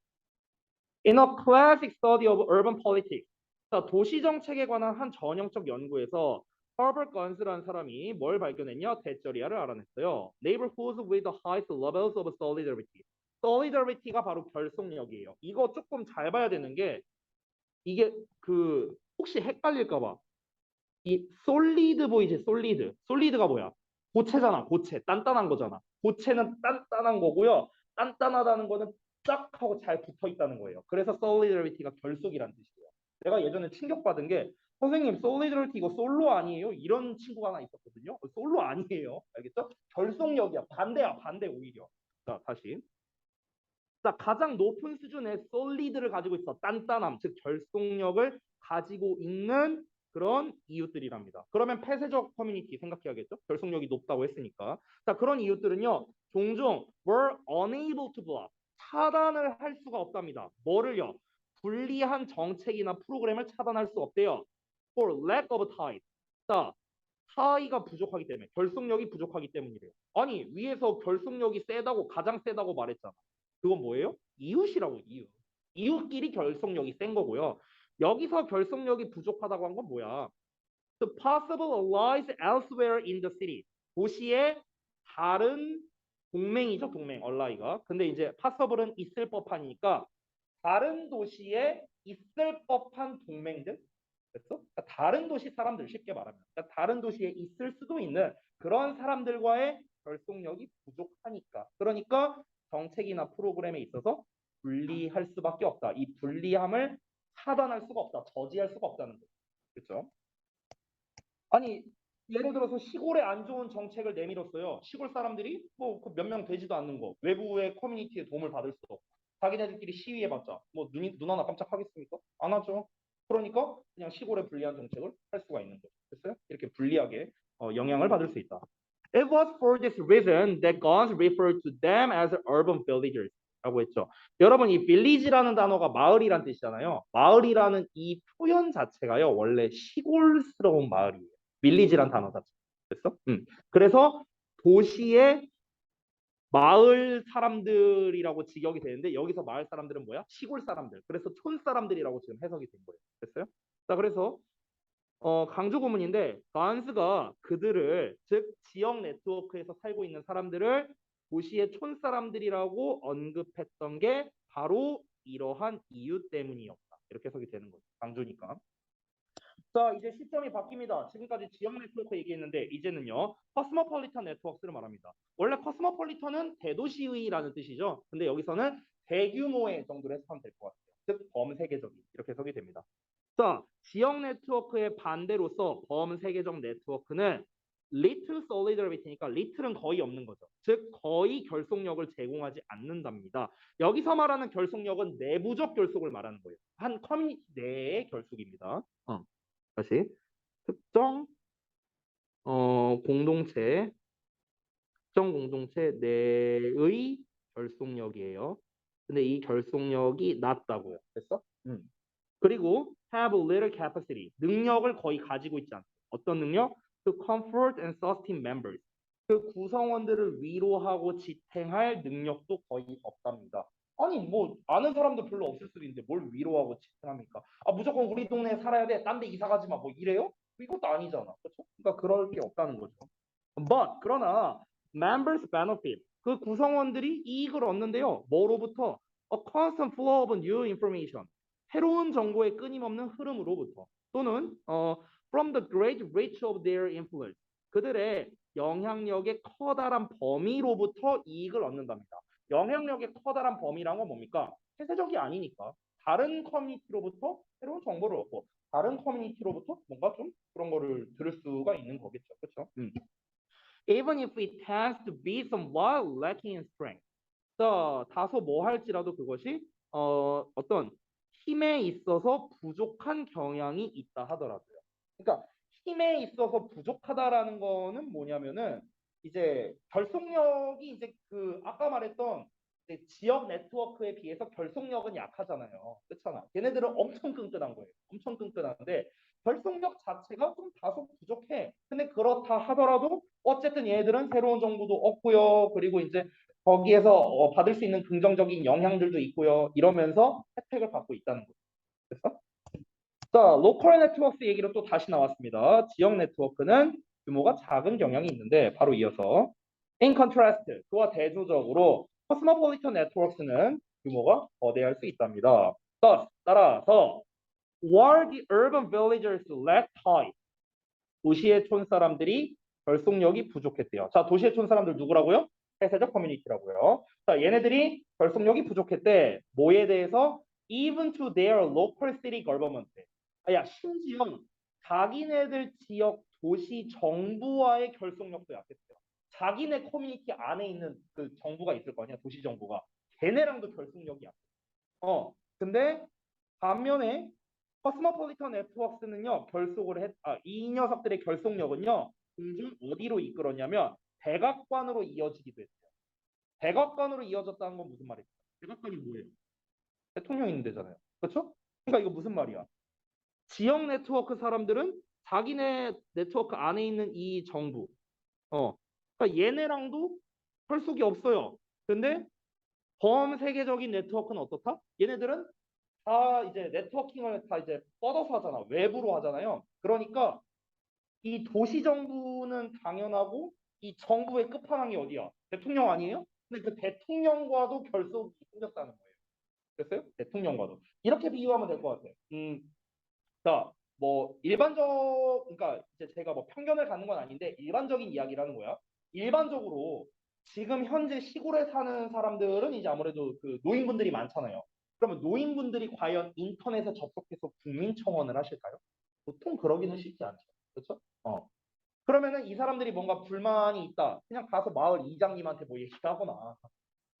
In a classic study of urban politics. 자, 도시 정책에 관한 한 전형적 연구에서 허버트 건스라는 사람이 뭘 발견했냐? 대저리아를 알아냈어요. Neighborhoods with the highest levels of solidarity. solidarity가 바로 결속력이에요. 이거 조금 잘 봐야 되는 게 이게 혹시 헷갈릴까 봐. 이 솔리드 보이지? 솔리드가 뭐야? 고체잖아. 고체. 단단한 거잖아. 고체는 단단한 거고요. 단단하다는 거는 쫙 하고 잘 붙어 있다는 거예요. 그래서 solidarity가 결속이란 뜻이에요. 내가 예전에 충격받은 게 선생님 solidarity 이거 솔로 아니에요? 이런 친구가 하나 있었거든요. 솔로 아니에요. 알겠죠? 결속력이야. 반대야. 반대 오히려. 자, 다시. 자, 가장 높은 수준의 솔리드를 가지고 있어. 단단함, 즉 결속력을 가지고 있는 그런 이웃들이랍니다. 그러면 폐쇄적 커뮤니티 생각해야겠죠? 결속력이 높다고 했으니까. 자, 그런 이웃들은요. 종종 were unable to block. 차단을 할 수가 없답니다. 뭐를요? 불리한 정책이나 프로그램을 차단할 수 없대요. for lack of ties. 자, 타이가 부족하기 때문에 결속력이 부족하기 때문이래요. 아니 위에서 결속력이 세다고 가장 세다고 말했잖아. 그건 뭐예요? 이웃이라고 이웃. 이웃끼리 결속력이 센 거고요. 여기서 결속력이 부족하다고 한 건 뭐야? The possible allies elsewhere in the city. 도시의 다른 동맹이죠, 동맹, ally가. 근데 이제 possible은 있을 법하니까 다른 도시에 있을 법한 동맹들, 됐어? 그러니까 다른 도시 사람들 쉽게 말하면, 그러니까 다른 도시에 있을 수도 있는 그런 사람들과의 결속력이 부족하니까. 그러니까 정책이나 프로그램에 있어서 분리할 수밖에 없다. 이 분리함을 차단할 수가 없다. 저지할 수가 없다는 거죠. 그렇죠? 아니 예를 들어서 시골에 안 좋은 정책을 내밀었어요. 시골 사람들이 뭐 몇 명 되지도 않는 거, 외부의 커뮤니티의 도움을 받을 수 없고, 자기네들끼리 시위해봤자 뭐 눈 하나 깜짝하겠습니까? 안 하죠. 그러니까 그냥 시골에 불리한 정책을 할 수가 있는 거죠. 됐어요? 이렇게 불리하게 영향을 받을 수 있다. It was for this reason that Gons referred to them as urban villagers. 라고 했죠. 여러분 이 village라는 단어가 마을이란 뜻이잖아요. 마을이라는 이 표현 자체가요. 원래 시골스러운 마을이에요. 빌리지란 단어 자체. 됐어? 그래서 도시의 마을 사람들이라고 직역이 되는데 여기서 마을 사람들은 뭐야? 시골 사람들. 그래서 촌 사람들이라고 지금 해석이 된 거예요. 됐어요? 자, 그래서 강조 구문인데 바운스가 그들을 즉 지역 네트워크에서 살고 있는 사람들을 도시의 촌 사람들이라고 언급했던 게 바로 이러한 이유 때문이었다. 이렇게 해석이 되는 거죠. 강조니까. 자, 이제 시점이 바뀝니다. 지금까지 지역 네트워크 얘기했는데 이제는요. 커스모폴리탄 네트워크를 말합니다. 원래 커스모폴리탄은 대도시의라는 뜻이죠. 근데 여기서는 대규모의 정도로 해석하면 될 것 같아요. 즉 범세계적인 이렇게 해석이 됩니다. 자, 지역 네트워크의 반대로서 범세계적 네트워크는 little solidarity니까 little은 거의 없는 거죠. 즉 거의 결속력을 제공하지 않는답니다. 여기서 말하는 결속력은 내부적 결속을 말하는 거예요. 한 커뮤니티 내의 결속입니다. 다시 특정 공동체, 특정 공동체 내의 결속력이에요. 근데 이 결속력이 낮다고요. 됐어? 그리고 have little capacity, 능력을 거의 가지고 있지 않다. 어떤 능력? To comfort and sustain members. 그 구성원들을 위로하고 지탱할 능력도 거의 없답니다. 아니 뭐 아는 사람도 별로 없을 수도 있는데 뭘 위로하고 지탱합니까? 아 무조건 우리 동네에 살아야 돼. 딴 데 이사 가지 마. 뭐 이래요? 이것도 아니잖아. 그렇죠? 그러니까 그럴 게 없다는 거죠. But 그러나 members benefit 그 구성원들이 이익을 얻는데요. 뭐로부터? A constant flow of new information 새로운 정보의 끊임없는 흐름으로부터 또는 from the great reach of their influence 그들의 영향력의 커다란 범위로부터 이익을 얻는답니다. 영향력의 커다란 범위란 건 뭡니까? 폐쇄적이 아니니까 다른 커뮤니티로부터 새로운 정보를 얻고 다른 커뮤니티로부터 뭔가 좀 그런 거를 들을 수가 있는 거겠죠. 그렇죠? Even if it tends to be somewhat lacking in strength. 다소 뭐 할지라도 그것이 어떤 힘에 있어서 부족한 경향이 있다 하더라고요. 그러니까 힘에 있어서 부족하다라는 거는 뭐냐면은 이제 결속력이 이제 그 아까 말했던 이제 지역 네트워크에 비해서 결속력은 약하잖아요. 그렇잖아. 걔네들은 엄청 끈끈한 거예요. 엄청 끈끈한데 결속력 자체가 좀 다소 부족해. 근데 그렇다 하더라도 어쨌든 얘네들은 새로운 정보도 얻고요. 그리고 이제 거기에서 받을 수 있는 긍정적인 영향들도 있고요. 이러면서 혜택을 받고 있다는 거죠. 그래서 자, 로컬 네트워크 얘기로 또 다시 나왔습니다. 지역 네트워크는 규모가 작은 경향이 있는데 바로 이어서 in contrast 그와 대조적으로 cosmopolitan networks는 규모가 거대할 수 있답니다. 따라서 were the urban villagers lacked high 도시의 촌 사람들이 결속력이 부족했대요. 자, 도시의 촌 사람들 누구라고요? 폐쇄적 커뮤니티라고요. 자, 얘네들이 결속력이 부족했대. 뭐에 대해서? Even to their local city government. 야, 심지어 자기네들 지역 도시 정부와의 결속력도 약했대요. 자기네 커뮤니티 안에 있는 그 정부가 있을 거 아니야, 도시 정부가. 걔네랑도 결속력이 약해. 근데 반면에 커스모폴리탄 네트워크스는요 결속을 이 녀석들의 결속력은요 공중 어디로 이끌었냐면 백악관으로 이어지기도 했어요. 백악관으로 이어졌다는 건 무슨 말이에요? 백악관이 뭐예요? 대통령 있는 데잖아요. 그렇죠? 그러니까 이거 무슨 말이야? 지역 네트워크 사람들은 자기네 네트워크 안에 있는 이 정부, 그러니까 얘네랑도 혈속이 없어요. 근데 범세계적인 네트워크는 어떻다? 얘네들은 다 이제 네트워킹을 다 이제 뻗어서 하잖아. 외부로 하잖아요. 그러니까 이 도시 정부는 당연하고 이 정부의 끝판왕이 어디야? 대통령 아니에요? 근데 그 대통령과도 결속이 생겼다는 거예요. 됐어요? 대통령과도. 이렇게 비유하면 될 것 같아요. 자, 뭐 그러니까 이제 제가 뭐 편견을 갖는 건 아닌데 일반적인 이야기라는 거야. 일반적으로 지금 현재 시골에 사는 사람들은 이제 아무래도 그 노인분들이 많잖아요. 그러면 노인분들이 과연 인터넷에 접속해서 국민청원을 하실까요? 보통 그러기는 쉽지 않죠. 그렇죠? 그러면은 이 사람들이 뭔가 불만이 있다. 그냥 가서 마을 이장님한테 뭐 얘기하거나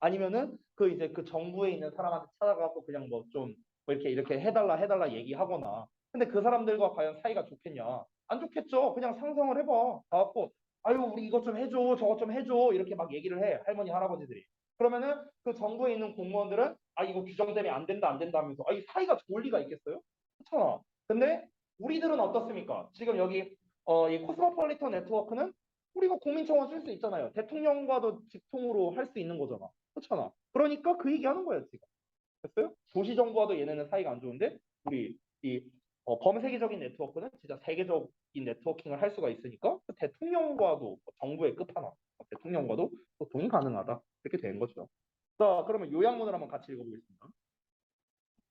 아니면은 그 이제 그 정부에 있는 사람한테 찾아가고 그냥 뭐 좀 뭐 이렇게 해달라 얘기하거나. 근데 그 사람들과 과연 사이가 좋겠냐? 안 좋겠죠. 그냥 상상을 해봐. 가갖고 아유 우리 이것 좀 해줘, 저것 좀 해줘 이렇게 막 얘기를 해 할머니 할아버지들이. 그러면은 그 정부에 있는 공무원들은 아 이거 규정 때문에 안 된다 하면서 아 이 사이가 좋을 리가 있겠어요? 그렇잖아. 근데 우리들은 어떻습니까? 지금 여기 이 코스모폴리탄 네트워크는 우리가 국민청원 쓸 수 있잖아요. 대통령과도 직통으로 할 수 있는 거잖아. 그렇잖아. 그러니까 그 얘기하는 거예요, 지금. 됐어요? 도시정부와도 얘네는 사이가 안 좋은데 우리 이 범세계적인 네트워크는 진짜 세계적인 네트워킹을 할 수가 있으니까 그 대통령과도 정부의 끝판왕, 대통령과도 소통이 가능하다. 이렇게 된 거죠. 자, 그러면 요약문을 한번 같이 읽어보겠습니다.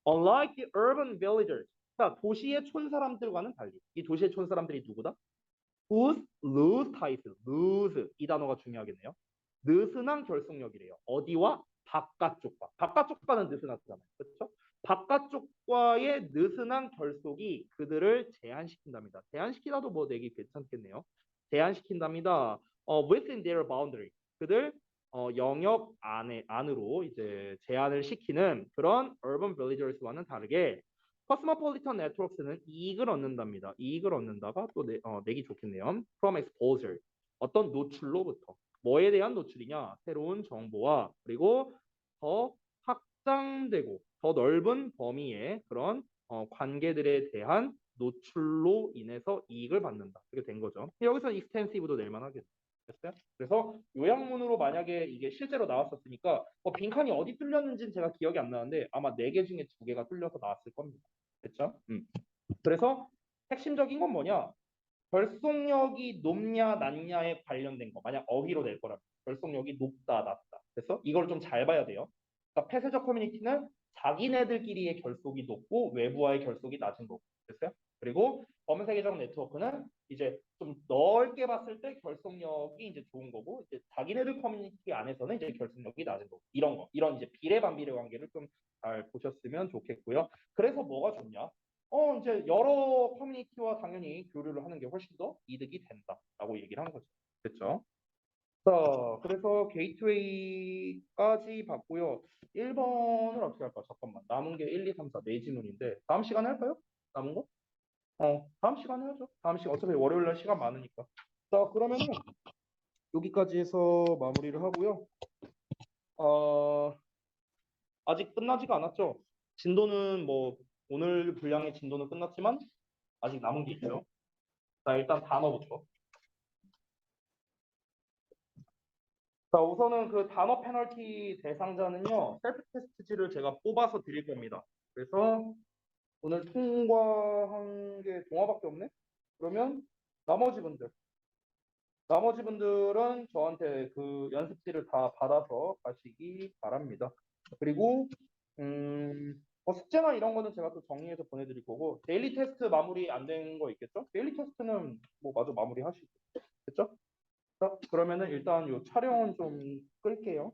Unlike the urban villagers. 자, 도시의 촌사람들과는 달리 이 도시의 촌사람들이 누구다? whose lose title, lose 이 단어가 중요하겠네요. 느슨한 결속력이래요. 어디와? 바깥쪽과. 바깥쪽과는 느슨하잖아요. 그렇죠? 바깥쪽과의 느슨한 결속이 그들을 제한시킨답니다. 제한시키다도 뭐 내기 괜찮겠네요. 제한시킨답니다. within their boundary. 그들 영역 안으로 이제 제한을 시키는 그런 urban villagers와는 다르게 코스모폴리탄 네트워크는 이익을 얻는답니다. 이익을 얻는다가 또 내기 좋겠네요. From exposure. 어떤 노출로부터. 뭐에 대한 노출이냐? 새로운 정보와 그리고 더 확장되고 더 넓은 범위의 그런 관계들에 대한 노출로 인해서 이익을 받는다. 이렇게 된 거죠. 여기서 extensive도 낼 만하겠어요. 됐어요? 그래서 요약문으로 만약에 이게 실제로 나왔었으니까 빈칸이 어디 뚫렸는지는 제가 기억이 안 나는데 아마 4개 중에 2개가 뚫려서 나왔을 겁니다. 됐죠? 그래서 핵심적인 건 뭐냐? 결속력이 높냐 낮냐에 관련된 거. 만약 어휘로 낼 거라면 결속력이 높다 낮다. 그래서 이걸 좀 잘 봐야 돼요. 그러니까 폐쇄적 커뮤니티는 자기네들끼리의 결속이 높고 외부와의 결속이 낮은 거고. 됐어요? 그리고 범세계적 네트워크는 이제 좀 넓게 봤을 때 결속력이 이제 좋은 거고 이제 자기네들 커뮤니티 안에서는 이제 결속력이 낮은 거고. 이런 거. 이런 이제 비례 반비례 관계를 좀 잘 보셨으면 좋겠고요. 그래서 뭐가 좋냐? 이제 여러 커뮤니티와 당연히 교류를 하는 게 훨씬 더 이득이 된다라고 얘기를 한 거죠. 됐죠? 자, 그래서 게이트웨이까지 봤고요. 1번을 어떻게 할까? 잠깐만. 남은 게 1, 2, 3, 4, 네 지문인데 다음 시간에 할까요? 남은 거? 다음 시간에 하죠. 다음 시간 어차피 월요일 날 시간 많으니까. 자, 그러면은 여기까지 해서 마무리를 하고요. 어, 아직 끝나지가 않았죠. 진도는 뭐 오늘 분량의 진도는 끝났지만 아직 남은 게 있죠. 자, 일단 단어부터. 자, 우선은 그 단어 페널티 대상자는요, 셀프 테스트지를 제가 뽑아서 드릴 겁니다. 그래서 오늘 통과한 게 동화밖에 없네? 그러면 나머지 분들, 나머지 분들은 저한테 그 연습지를 다 받아서 가시기 바랍니다. 그리고, 숙제나 이런 거는 제가 또 정리해서 보내드릴 거고, 데일리 테스트 마무리 안 된 거 있겠죠? 데일리 테스트는 뭐 마저 마무리 하시고, 됐죠? 자, 그러면은 일단 요 촬영은 좀 끌게요.